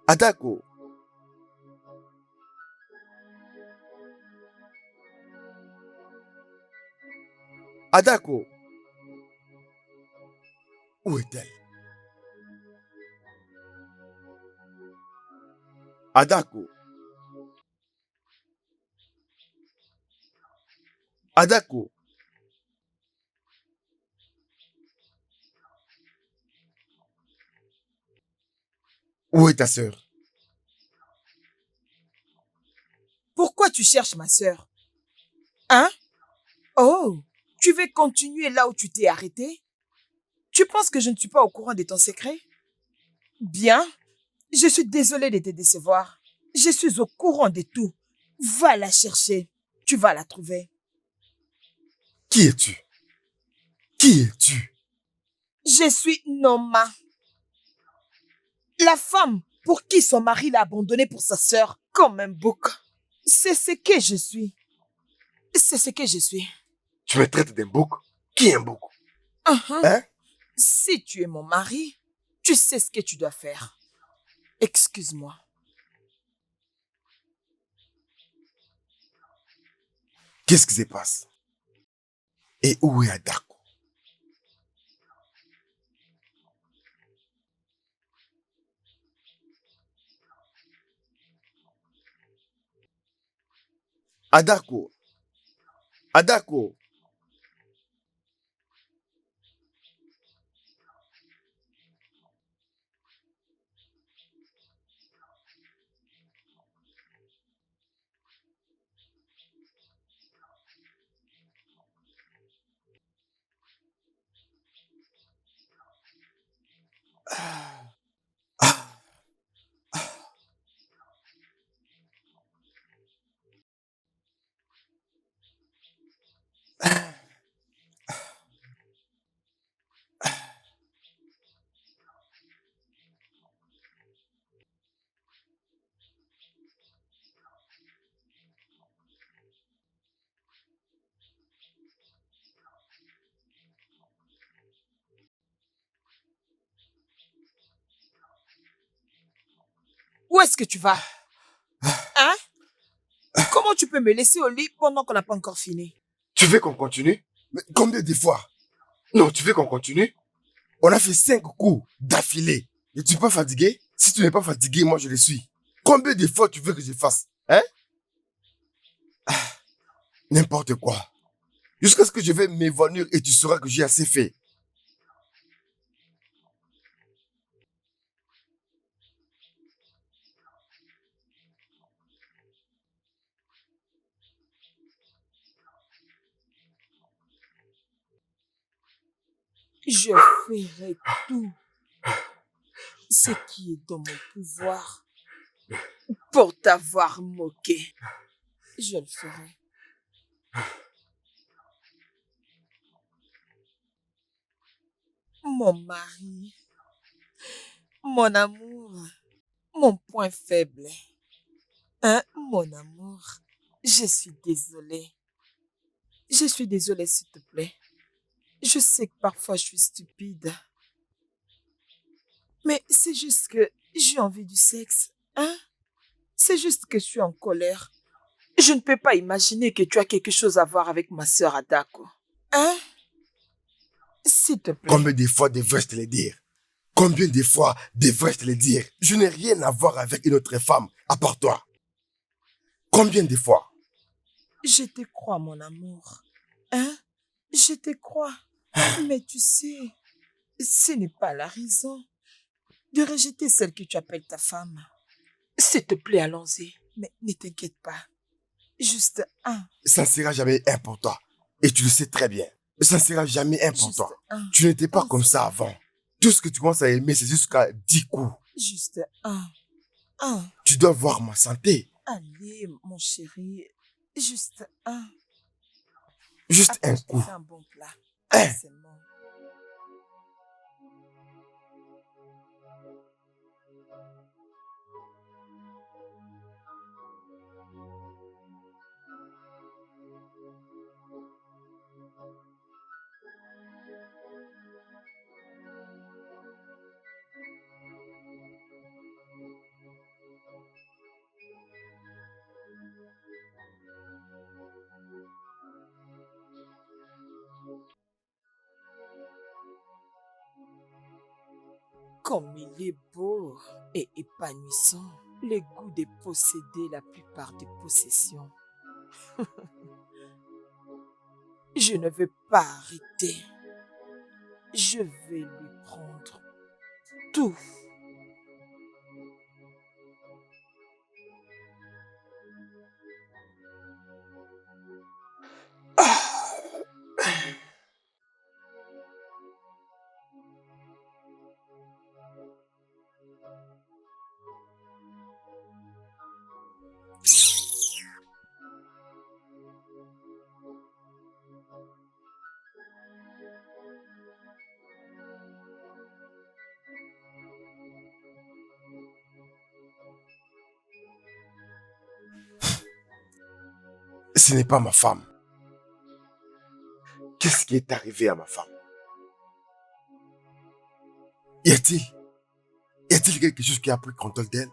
Adako. Adako. Où est-elle? Adako. Adako. Où est ta sœur? Pourquoi tu cherches ma sœur? Hein? Oh, tu veux continuer là où tu t'es arrêté? Tu penses que je ne suis pas au courant de ton secret? Bien, je suis désolée de te décevoir. Je suis au courant de tout. Va la chercher. Tu vas la trouver. Qui es-tu? Qui es-tu? Je suis Noma. La femme pour qui son mari l'a abandonnée pour sa sœur, comme un bouc. C'est ce que je suis. C'est ce que je suis. Tu me traites d'un bouc? Qui est un bouc? Hein? Si tu es mon mari, tu sais ce que tu dois faire. Excuse-moi. Qu'est-ce qui se passe? Et où est Adako? Adako. Adako. Où est-ce que tu vas? Hein? Comment tu peux me laisser au lit pendant qu'on n'a pas encore fini? Tu veux qu'on continue? Mais combien de fois? Non, tu veux qu'on continue? On a fait 5 coups d'affilée. Et tu n'es pas fatigué? Si tu n'es pas fatigué, moi je le suis. Combien de fois tu veux que je fasse? Hein? N'importe quoi. Jusqu'à ce que je vais m'évanouir et tu sauras que j'ai assez fait. Je ferai tout ce qui est dans mon pouvoir pour t'avoir moqué. Je le ferai. Mon mari, mon amour, mon point faible. Hein, mon amour, je suis désolée. Je suis désolée, s'il te plaît. Je sais que parfois je suis stupide. Mais c'est juste que j'ai envie du sexe. Hein? C'est juste que je suis en colère. Je ne peux pas imaginer que tu as quelque chose à voir avec ma sœur Adako. Hein? S'il te plaît. Combien de fois devrais-je te le dire? Combien de fois devrais-je te le dire? Je n'ai rien à voir avec une autre femme, à part toi. Combien de fois? Je te crois, mon amour. Hein? Je te crois. Mais tu sais, ce n'est pas la raison de rejeter celle que tu appelles ta femme. S'il te plaît, allons-y. Mais ne t'inquiète pas. Juste un. Ça ne sera jamais un pour toi. Et tu le sais très bien. Ça ne sera jamais un pour Juste toi. un. Tu n'étais pas comme ça avant. Tout ce que tu commences à aimer, c'est jusqu'à 10 coups. Juste un. Un. Tu dois voir ma santé. Allez, mon chéri. Juste un. Juste Après, un je te coup. fais un bon plat. Hein? C'est bon. Comme il est beau et épanouissant, le goût de posséder la plupart des possessions. Je ne veux pas arrêter. Je vais lui prendre tout. Ce n'est pas ma femme. Qu'est-ce qui est arrivé à ma femme? Y a-t-il quelque chose qui a pris contrôle d'elle?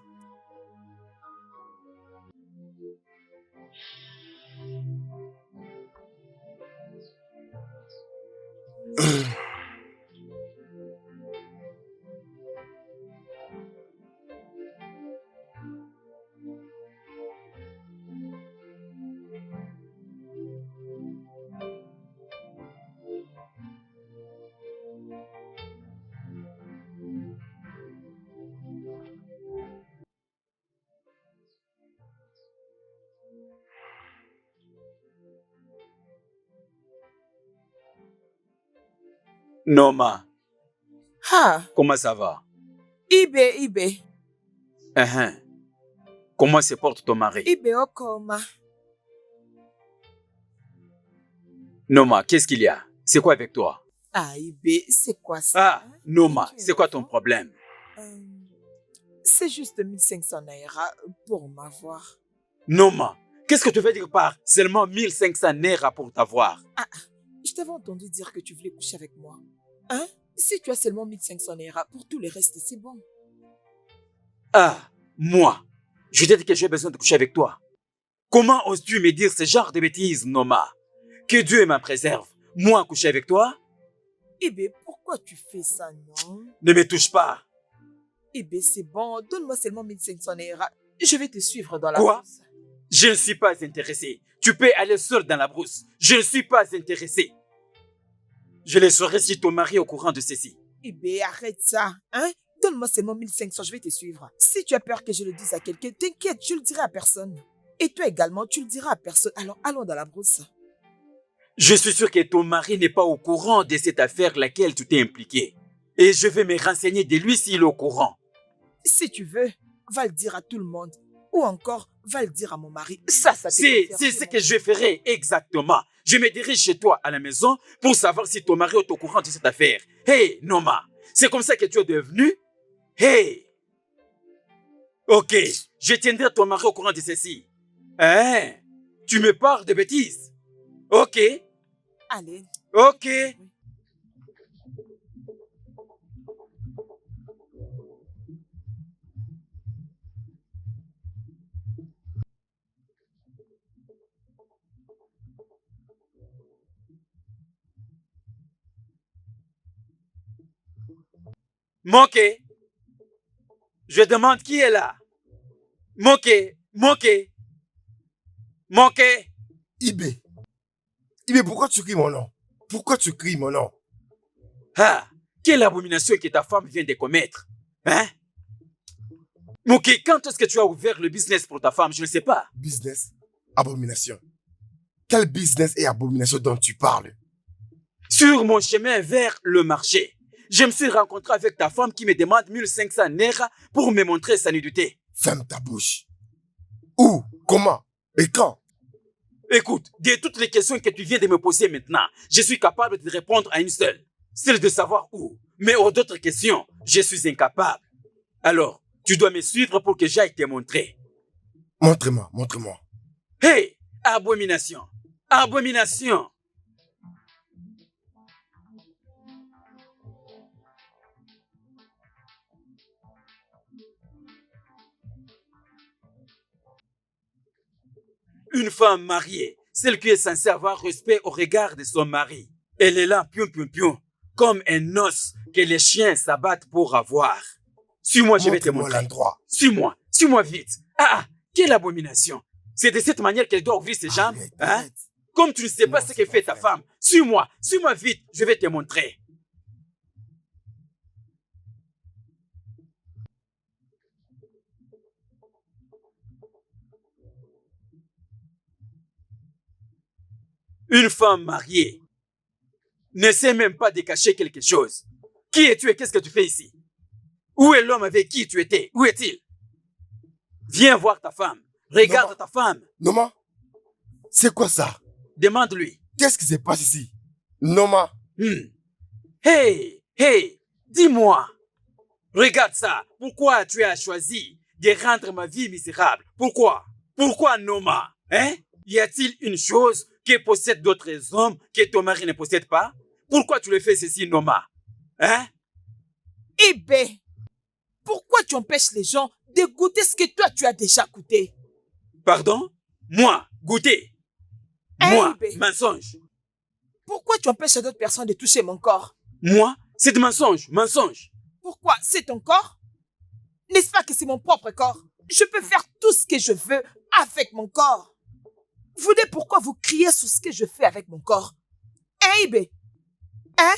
Noma, Ah, comment ça va? Ibe. Hein. Comment se porte ton mari? Ibe okoma. Noma, qu'est-ce qu'il y a? C'est quoi avec toi? Ah, Ibe, c'est quoi ça? Ah, Noma, Tu es c'est quoi ton enfant? problème? C'est juste 1500 naira pour m'avoir. Noma, qu'est-ce que tu veux dire par seulement 1500 naira pour t'avoir? Je t'avais entendu dire que tu voulais coucher avec moi. Hein? Si tu as seulement 1500 naira, pour tout le reste, c'est bon. Ah, moi, je t'ai dit que j'ai besoin de coucher avec toi. Comment oses-tu me dire ce genre de bêtises, Noma? Que Dieu m'en préserve. Moi, coucher avec toi? Ibe, pourquoi tu fais ça, non? Ne me touche pas. Ibe, c'est bon, donne-moi seulement 1500 naira. Je vais te suivre dans la Quoi? brousse. Je ne suis pas intéressé. Tu peux aller seul dans la brousse. Je ne suis pas intéressé. Je laisserai si ton mari est au courant de ceci. Ibe, arrête ça, hein? Donne-moi seulement 1500, je vais te suivre. Si tu as peur que je le dise à quelqu'un, t'inquiète, je le dirai à personne. Et toi également, tu le diras à personne. Alors, allons dans la brousse. Je suis sûr que ton mari n'est pas au courant de cette affaire laquelle tu t'es impliqué. Et je vais me renseigner de lui s'il est au courant. Si tu veux, va le dire à tout le monde. Ou encore, va le dire à mon mari. Ça te C'est concerne, ce mon que je ferai exactement. Je me dirige chez toi à la maison pour savoir si ton mari est au courant de cette affaire. Hey, Noma, c'est comme ça que tu es devenu? Hey! Ok, je tiendrai ton mari au courant de ceci. Hein? Tu me parles de bêtises? Ok, Allez. ok. Moqué. Je demande qui est là. Moqué. Ibe, pourquoi tu cries mon nom? Pourquoi tu cries mon nom? Ah, quelle abomination que ta femme vient de commettre. Hein? Moqué, quand est-ce que tu as ouvert le business pour ta femme? Je ne sais pas. Business? Abomination. Quel business et abomination dont tu parles? Sur mon chemin vers le marché, je me suis rencontré avec ta femme qui me demande 1500 naira pour me montrer sa nudité. Ferme ta bouche. Où? Comment? Et quand? Écoute, de toutes les questions que tu viens de me poser maintenant, je suis capable de répondre à une seule. Celle de savoir où. Mais aux autres questions, je suis incapable. Alors, tu dois me suivre pour que j'aille te montrer. Montre-moi. Hey! Abomination! Abomination! Une femme mariée, celle qui est censée avoir respect au regard de son mari. Elle est là, pion. comme un os que les chiens s'abattent pour avoir. Suis-moi, je vais te Montre-moi montrer. l'endroit. Suis-moi vite. Quelle abomination. C'est de cette manière qu'elle doit ouvrir ses jambes. Arrête, Hein? arrête. Comme tu ne sais pas Non, ce c'est que fait pas ta vrai. femme. Suis-moi vite, je vais te montrer. Une femme mariée ne sait même pas de cacher quelque chose. Qui es-tu et qu'est-ce que tu fais ici? Où est l'homme avec qui tu étais? Où est-il? Viens voir ta femme. Regarde Non. ta femme. Noma, c'est quoi ça? Demande-lui. Qu'est-ce qui se passe ici? Noma, Hey, dis-moi. Regarde ça. Pourquoi tu as choisi de rendre ma vie misérable? Pourquoi? Pourquoi Noma? Hein? Y a-t-il une chose que possèdent d'autres hommes que ton mari ne possède pas? Pourquoi tu le fais ceci, Noma? Hein? Eh ben, pourquoi tu empêches les gens de goûter ce que toi tu as déjà goûté? Pardon? Moi, goûter. Eh Moi, ben. mensonge. Pourquoi tu empêches d'autres personnes de toucher mon corps? Moi, c'est de mensonge. Pourquoi? C'est ton corps? N'est-ce pas que c'est mon propre corps? Je peux faire tout ce que je veux avec mon corps. Vous dites pourquoi vous criez sur ce que je fais avec mon corps? Eh ben, hein?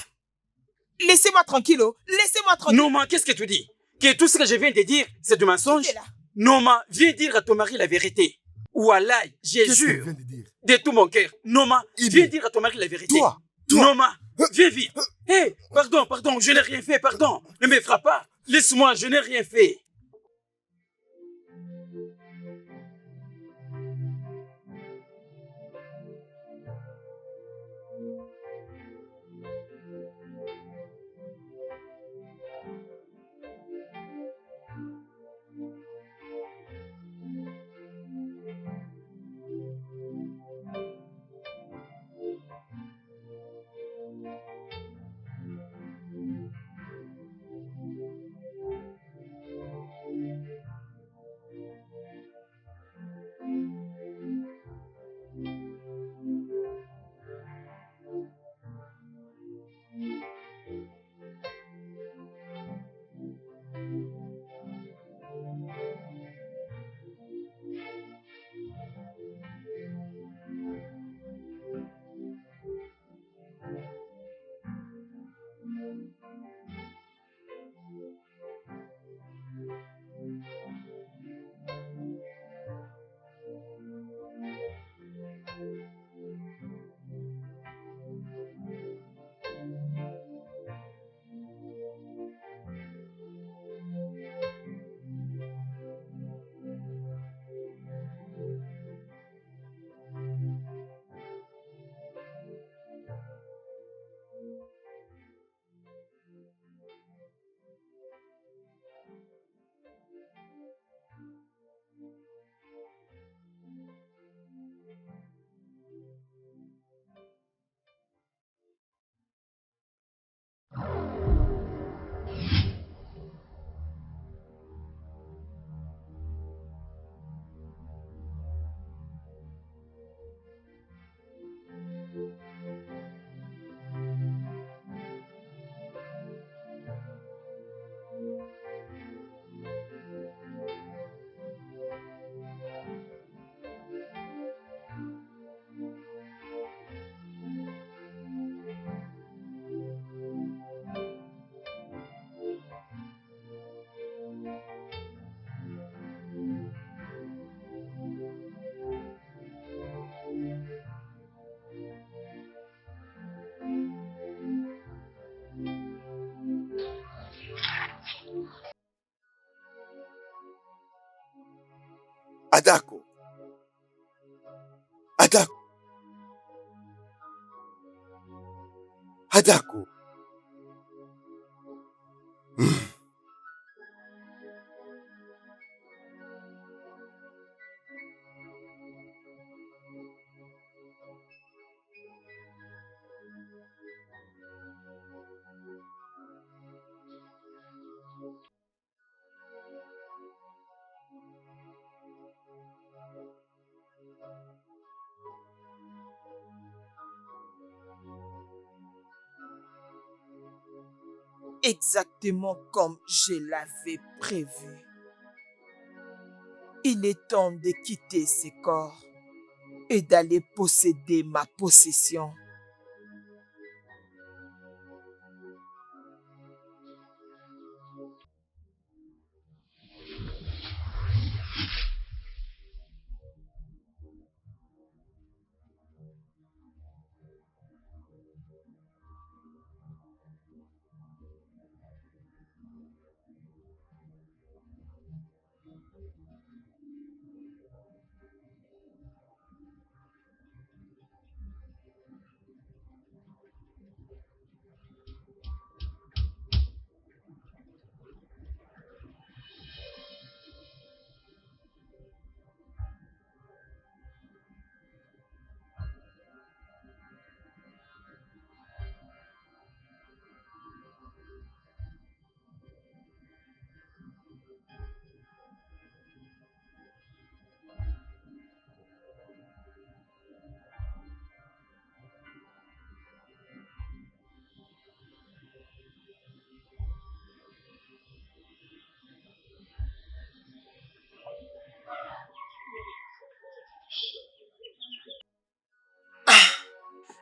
Laissez-moi tranquille, oh. Laissez-moi tranquille. Noma, qu'est-ce que tu dis? Que tout ce que je viens de dire, c'est du mensonge? Quittez là. Noma, viens dire à ton mari la vérité. Ou Allah, je qu'est-ce que tu jure viens de dire? de tout mon cœur. Noma, Ibe. viens dire à ton mari la vérité. Toi, Noma, viens vite. Hé, pardon, je n'ai rien fait, pardon. Ne me frappe pas. Laisse-moi, je n'ai rien fait. Adako. Adako. Adako. exactement comme je l'avais prévu. Il est temps de quitter ce corps et d'aller posséder ma possession.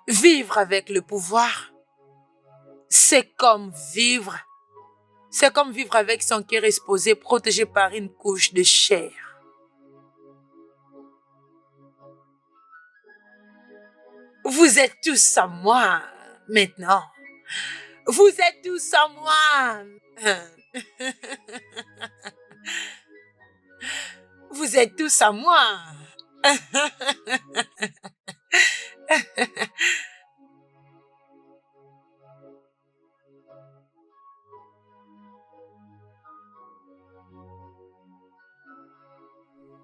Vivre avec le pouvoir, c'est comme vivre. C'est comme vivre avec son cœur exposé, protégé par une couche de chair. Vous êtes tous à moi maintenant. Vous êtes tous à moi. Vous êtes tous à moi.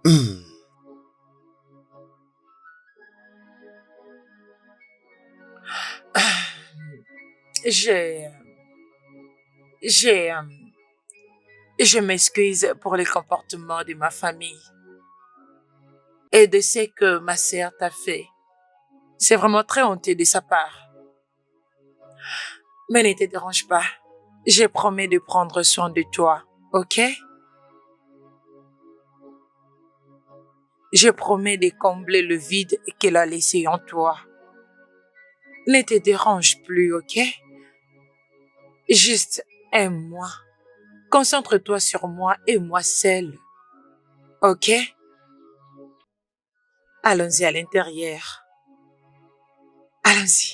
Hmm. Je, je, je m'excuse pour le comportement de ma famille et de ce que ma sœur t'a fait. C'est vraiment très honteux de sa part. Mais ne te dérange pas. Je promets de prendre soin de toi, ok? Je promets de combler le vide qu'elle a laissé en toi. Ne te dérange plus, ok? Juste aime-moi. Concentre-toi sur moi et moi seule. Ok? Allons-y à l'intérieur. Allons-y.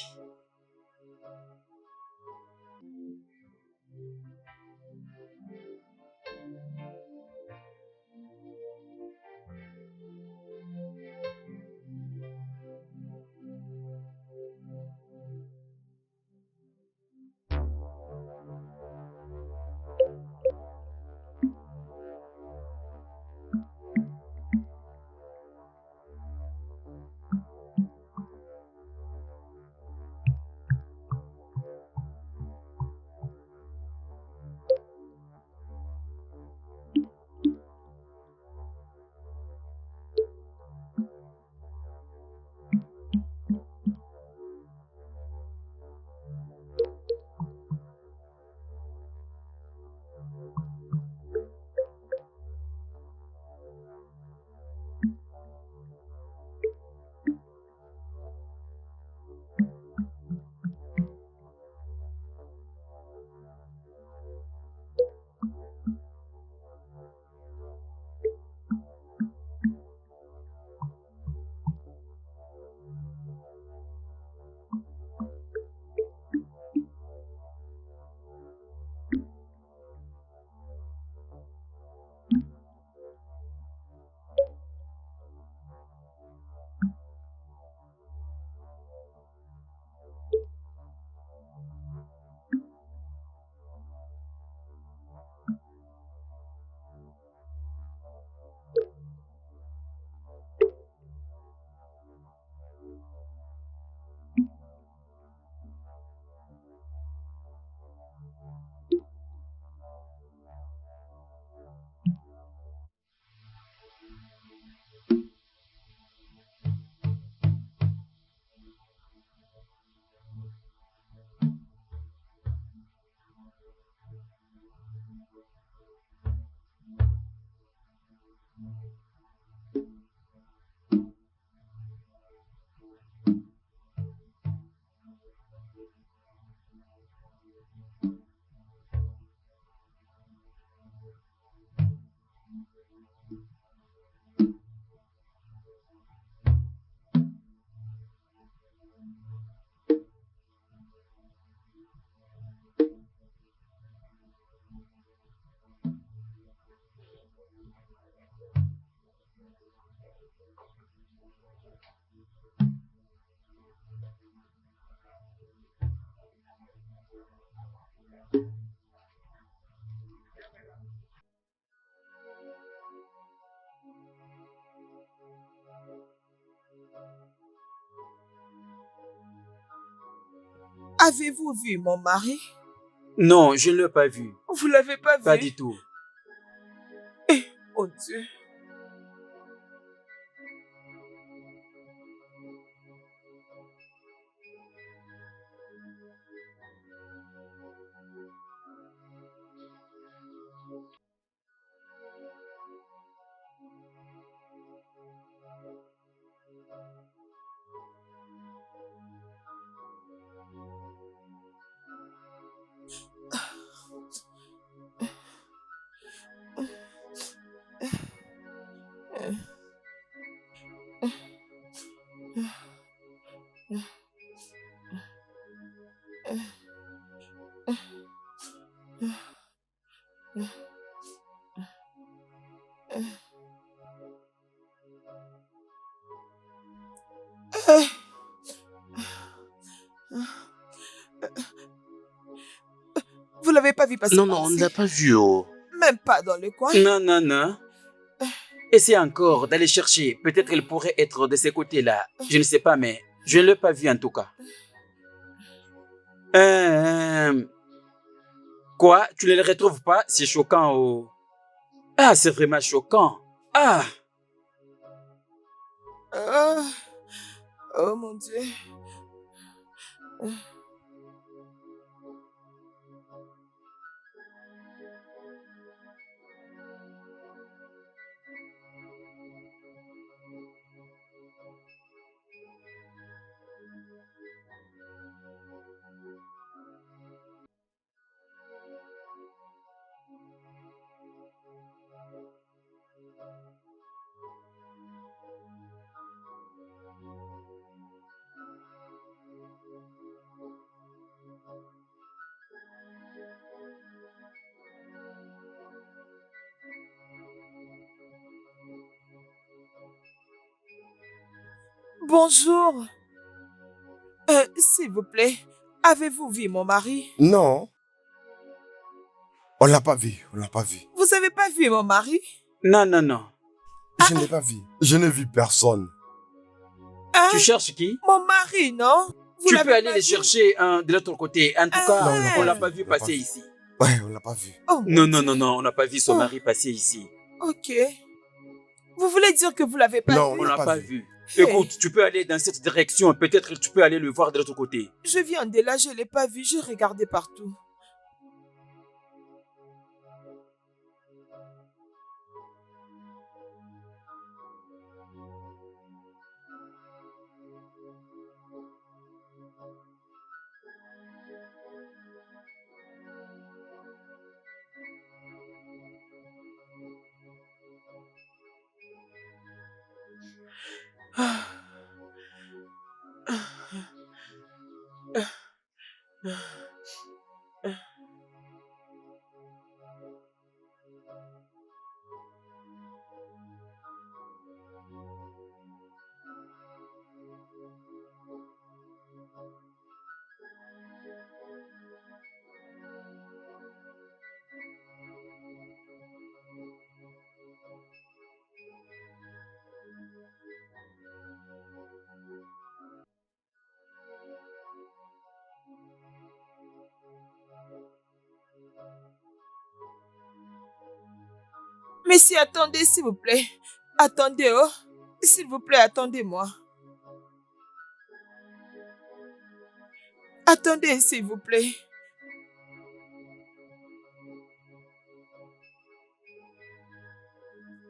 Avez-vous vu mon mari? Non, je ne l'ai pas vu. Vous l'avez pas vu? Pas du tout. Oh Dieu. Vous l'avez pas vu passer Non, par non, on ne ici? l'a pas vu. Oh. Même pas dans le coin? Non, non, non. Essaye encore d'aller chercher. Peut-être qu'elle pourrait être de ces côtés-là. Je ne sais pas, mais je ne l'ai pas vu en tout cas. Quoi? Tu ne les retrouves pas? C'est choquant. Oh. Ah, c'est vraiment choquant. Ah! Ah. Oh mon Dieu. Bonjour. S'il vous plaît, avez-vous vu mon mari? Non. On l'a pas vu, on l'a pas vu. Vous avez pas vu mon mari? Non, non, non. Je n'ai pas vu. Je n'ai vu personne. Hein? Tu cherches qui? Mon mari, non? Vous Tu l'avez peux aller pas les vu? chercher de l'autre côté. En tout cas, Non, on l'a pas vu on l'a pas passer vu. ici. Ouais, on l'a pas vu. Oh, Non, mon non, Dieu. non, non, on n'a pas vu son Oh. mari passer ici. Ok. Vous voulez dire que vous l'avez pas Non, vu? On l'a pas pas vu. vu. Hey. Écoute, tu peux aller dans cette direction. Peut-être que tu peux aller le voir de l'autre côté. Je viens de là, je l'ai pas vu, j'ai regardé partout. Messieurs, attendez, s'il vous plaît. Attendez, oh. S'il vous plaît, attendez-moi. Attendez, s'il vous plaît.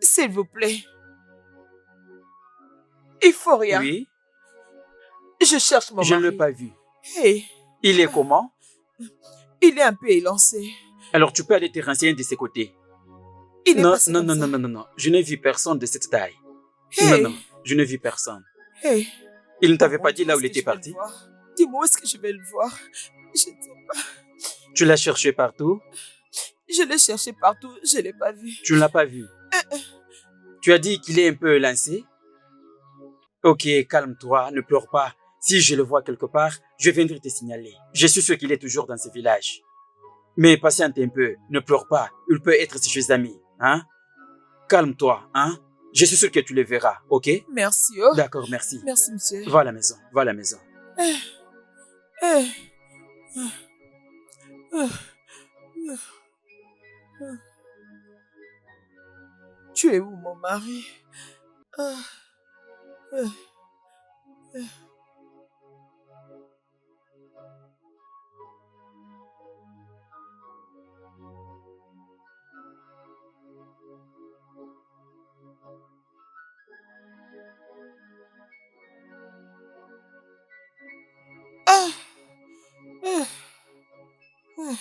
S'il vous plaît. Il faut rien. Oui, Je cherche mon je ne mari. l'ai pas vu. Hey, Il est comment? il est un peu élancé. Alors tu peux aller te renseigner de ses côtés. Il est Non, passé non, comme non, ça. non, non, non, non. Je n'ai vu personne de cette taille. Hey, Non, non, je n'ai vu personne. hey. Il ne t'avait Oh, pas dit là où il est-ce que était je vais parti? le voir? Dis-moi où est-ce que je vais le voir. Je sais pas. Tu l'as cherché partout? Je l'ai cherché partout, je l'ai pas vu. Tu ne l'as pas vu? Tu as dit qu'il est un peu lancé? Ok, calme-toi, ne pleure pas. Si je le vois quelque part, je viendrai te signaler. Je suis sûr qu'il est toujours dans ce village. Mais patiente un peu, ne pleure pas. Il peut être ses amis, hein? Calme-toi, hein? Je suis sûr que tu le verras, ok? Merci, oh. D'accord, merci. Merci, monsieur. Va à la maison, va à la maison. Euh, euh, euh, euh, euh. Tu es où, mon mari? Ah, euh, euh. Ah, euh, euh.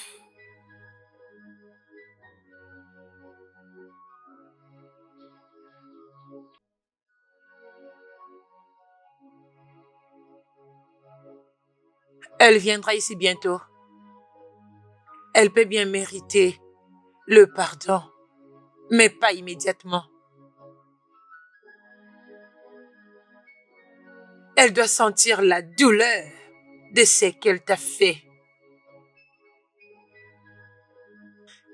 Elle viendra ici bientôt. Elle peut bien mériter le pardon, mais pas immédiatement. Elle doit sentir la douleur de ce qu'elle t'a fait.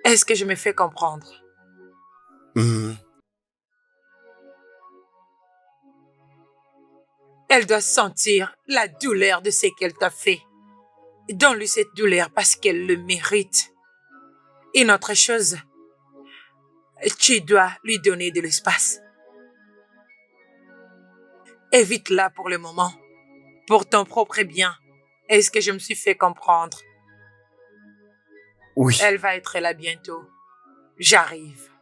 Est-ce que je me fais comprendre? Elle doit sentir la douleur de ce qu'elle t'a fait. Donne-lui cette douleur parce qu'elle le mérite. Une autre chose, tu dois lui donner de l'espace. Évite-la pour le moment, pour ton propre bien. Est-ce que je me suis fait comprendre? Oui. Elle va être là bientôt. J'arrive.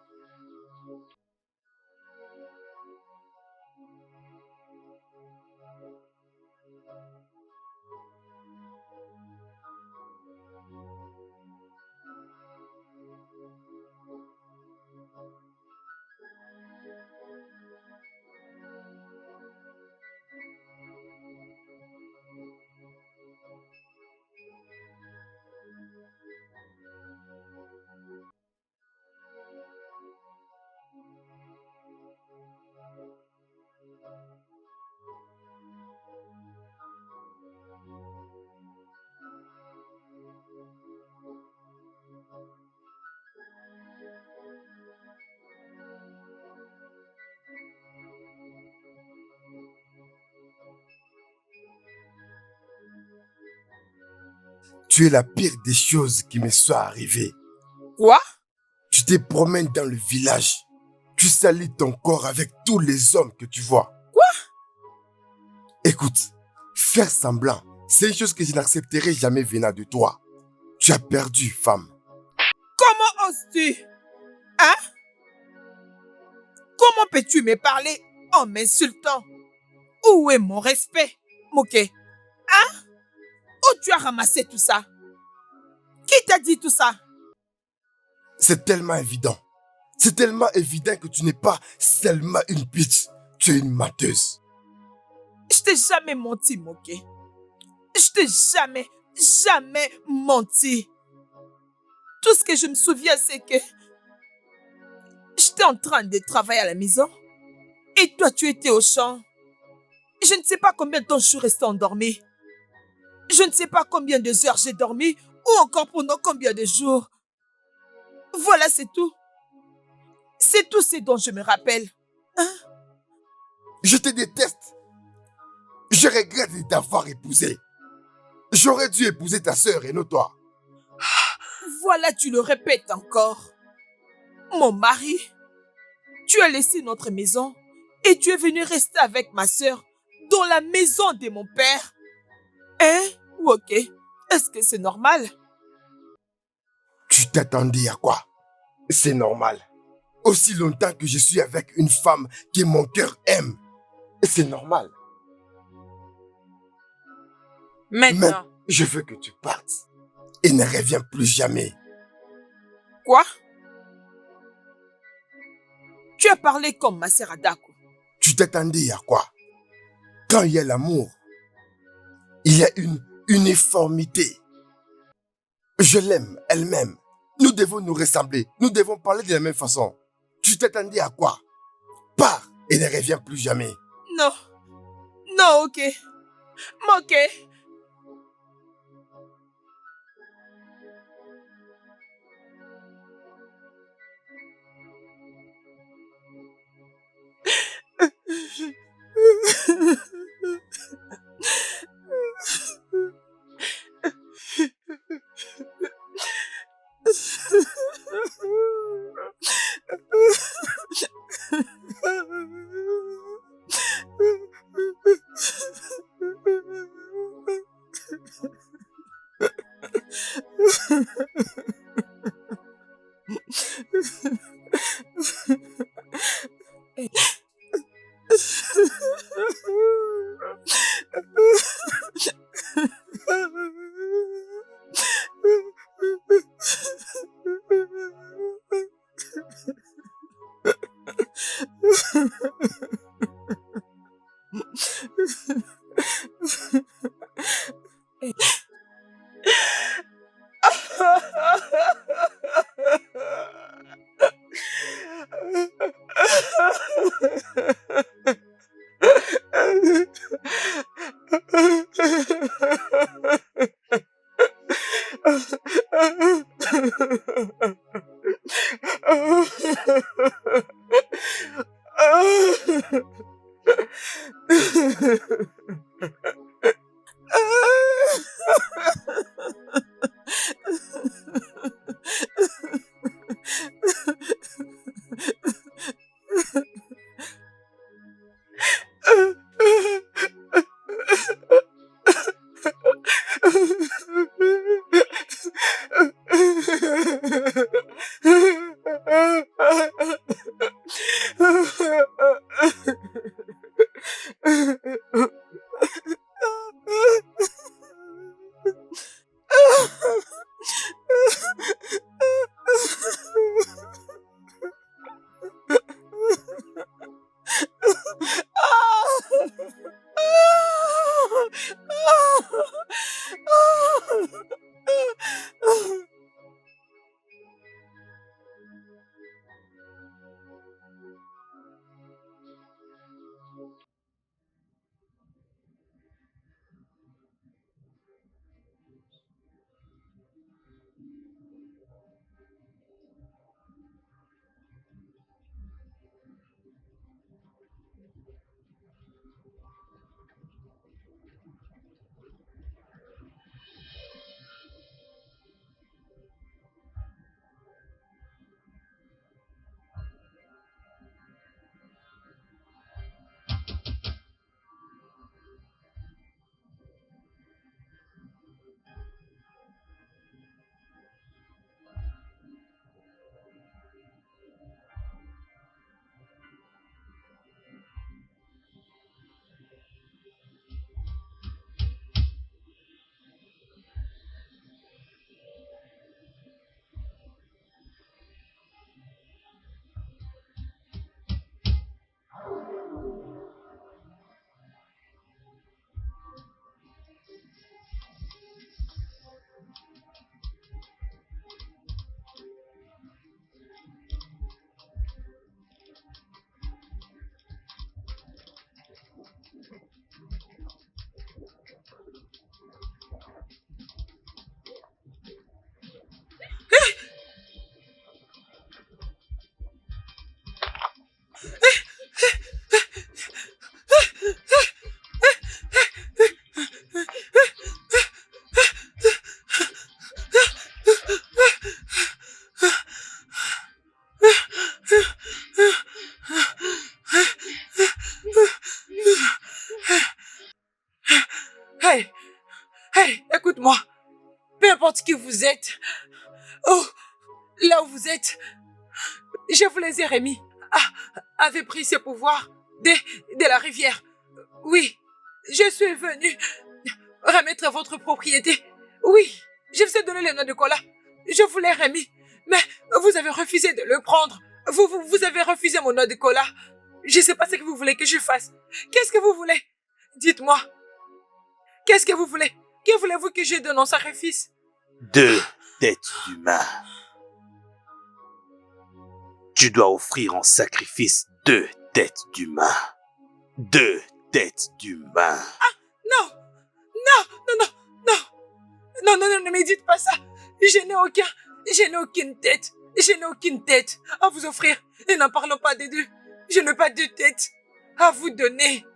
Tu es la pire des choses qui me soit arrivée. Quoi? Tu te promènes dans le village. Tu salis ton corps avec tous les hommes que tu vois. Quoi? Écoute, faire semblant, c'est une chose que je n'accepterai jamais venant de toi. Tu as perdu, femme. Comment oses-tu? Hein? Comment peux-tu me parler en m'insultant? Où est mon respect, Moké? Hein? Où tu as ramassé tout ça? Qui t'a dit tout ça? C'est tellement évident. C'est tellement évident que tu n'es pas seulement une bitch. Tu es une menteuse. Je t'ai jamais menti, Moké. Je t'ai jamais menti. Tout ce que je me souviens, c'est que j'étais en train de travailler à la maison et toi, tu étais au champ. Je ne sais pas combien de temps je suis restée endormie. Je ne sais pas combien de heures j'ai dormi ou encore pendant combien de jours. Voilà, c'est tout. C'est tout ce dont je me rappelle. Hein? Je te déteste. Je regrette de t'avoir épousé. J'aurais dû épouser ta sœur et non toi. Voilà, tu le répètes encore. Mon mari, tu as laissé notre maison et tu es venu rester avec ma sœur dans la maison de mon père. Hein? Ok. Est-ce que c'est normal? Tu t'attendais à quoi? C'est normal. Aussi longtemps que je suis avec une femme que mon cœur aime. C'est normal. Maintenant, Mais je veux que tu partes. Et ne reviens plus jamais. Quoi? Tu as parlé comme ma sœur Adako. Tu t'attendais à quoi? Quand il y a l'amour, il y a une uniformité. Je l'aime, elle m'aime. Nous devons nous ressembler. Nous devons parler de la même façon. Tu t'attendais à quoi? Pars et ne reviens plus jamais. Non. Non, ok. Ok. Hey, hey, écoute-moi. Peu importe qui vous êtes, oh, là où vous êtes, je vous les ai remis. Avez pris ses pouvoirs de la rivière. Oui, je suis venu remettre votre propriété. Oui, je vous ai donné le nom de Kola. Je vous l'ai remis. Mais vous avez refusé de le prendre. Vous avez refusé mon nom de Kola. Je ne sais pas ce que vous voulez que je fasse. Qu'est-ce que vous voulez? Dites-moi. Qu'est-ce que vous voulez? Que voulez-vous que je donne en sacrifice? 2 têtes d'humain. Tu dois offrir en sacrifice 2 têtes d'humain. 2 têtes d'humain. Non! Non! Non, non, non! Non, non, non, ne me dites pas ça! Je n'ai aucune tête. Je n'ai aucune tête à vous offrir. Et n'en parlons pas des deux. Je n'ai pas de tête à vous donner.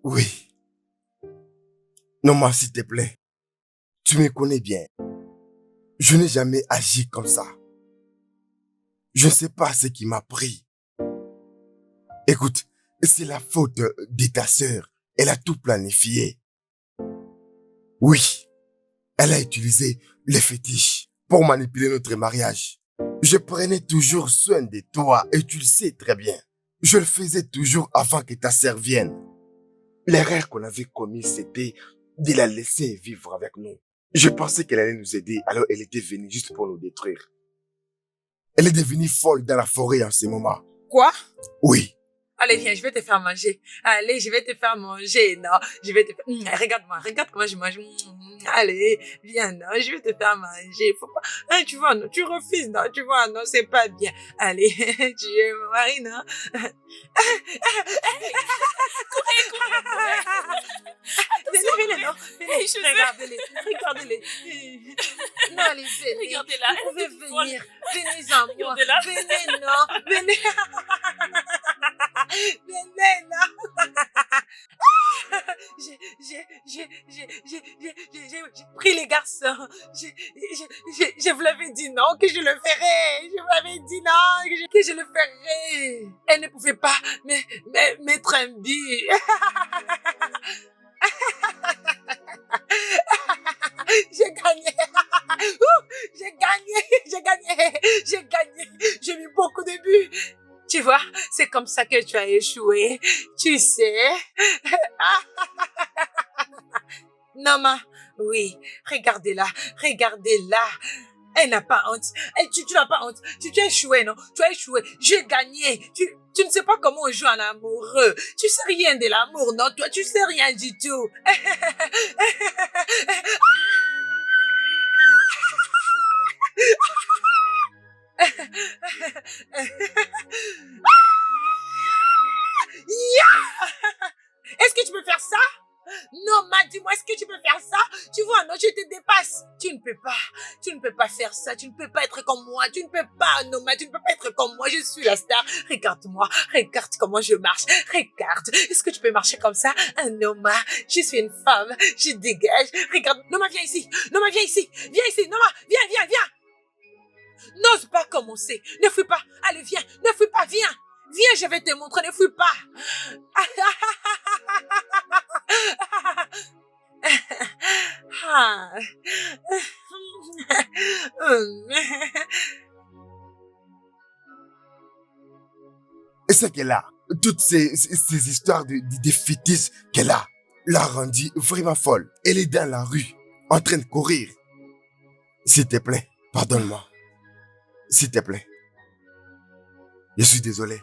Oui. Noma, s'il te plaît. Tu me connais bien. Je n'ai jamais agi comme ça. Je ne sais pas ce qui m'a pris. Écoute, c'est la faute de ta sœur. Elle a tout planifié. Oui, elle a utilisé les fétiches pour manipuler notre mariage. Je prenais toujours soin de toi et tu le sais très bien. Je le faisais toujours avant que ta sœur vienne. L'erreur qu'on avait commise, c'était de la laisser vivre avec nous. Je pensais qu'elle allait nous aider, alors elle était venue juste pour nous détruire. Elle est devenue folle dans la forêt en ce moment. Quoi? Oui. Allez, viens, je vais te faire manger. Allez, je vais te faire manger, non. Je vais te faire... regarde-moi, regarde comment je mange. Allez, viens, non, je vais te faire manger. Faut pas... Hein, tu vois, non, tu refuses, non, tu vois, non, c'est pas bien. Allez, tu es mon mari, non. Venez, non. Venez, regardez-les, regardez-les. Non, allez, venez. Regardez-la, Vous pouvez elle est folle. venir. Venez en moi. Regardez-la. Venez, non. Venez. Venez, non. J'ai pris les garçons. Je vous l'avais dit non, que je le ferais. Je vous l'avais dit non, que je le ferais. Elle ne pouvait pas mettre un but. J'ai gagné. J'ai gagné. J'ai mis beaucoup de buts. Tu vois, c'est comme ça que tu as échoué. Tu sais. Noma, oui, regardez-la. Elle n'a pas honte. Tu n'as pas honte. Tu as échoué, non? Tu as échoué. J'ai gagné. Tu ne sais pas comment on joue en amoureux. Tu sais rien de l'amour, non? Toi, tu sais rien du tout. Est-ce que tu peux faire ça? Non, ma, dis-moi, est-ce que tu peux faire ça? Tu vois, non, je te dépasse. Tu ne peux pas faire ça. Tu ne peux pas être comme moi. Tu ne peux pas, Noma, tu ne peux pas être comme moi. Je suis la star. Regarde-moi. Regarde comment je marche. Regarde. Est-ce que tu peux marcher comme ça? Un Noma. Je suis une femme. Je dégage. Regarde. Noma, viens ici. Noma, viens ici. Viens ici. Noma, viens. N'ose pas commencer. Ne fuis pas. Allez, viens. Ne fuis pas. Viens. Viens, je vais te montrer. Ne fuis pas. Et c'est qu'elle a, toutes ces histoires de fétiches qu'elle a, l'a rendue vraiment folle. Elle est dans la rue, en train de courir. S'il te plaît, pardonne-moi. S'il te plaît. Je suis désolé.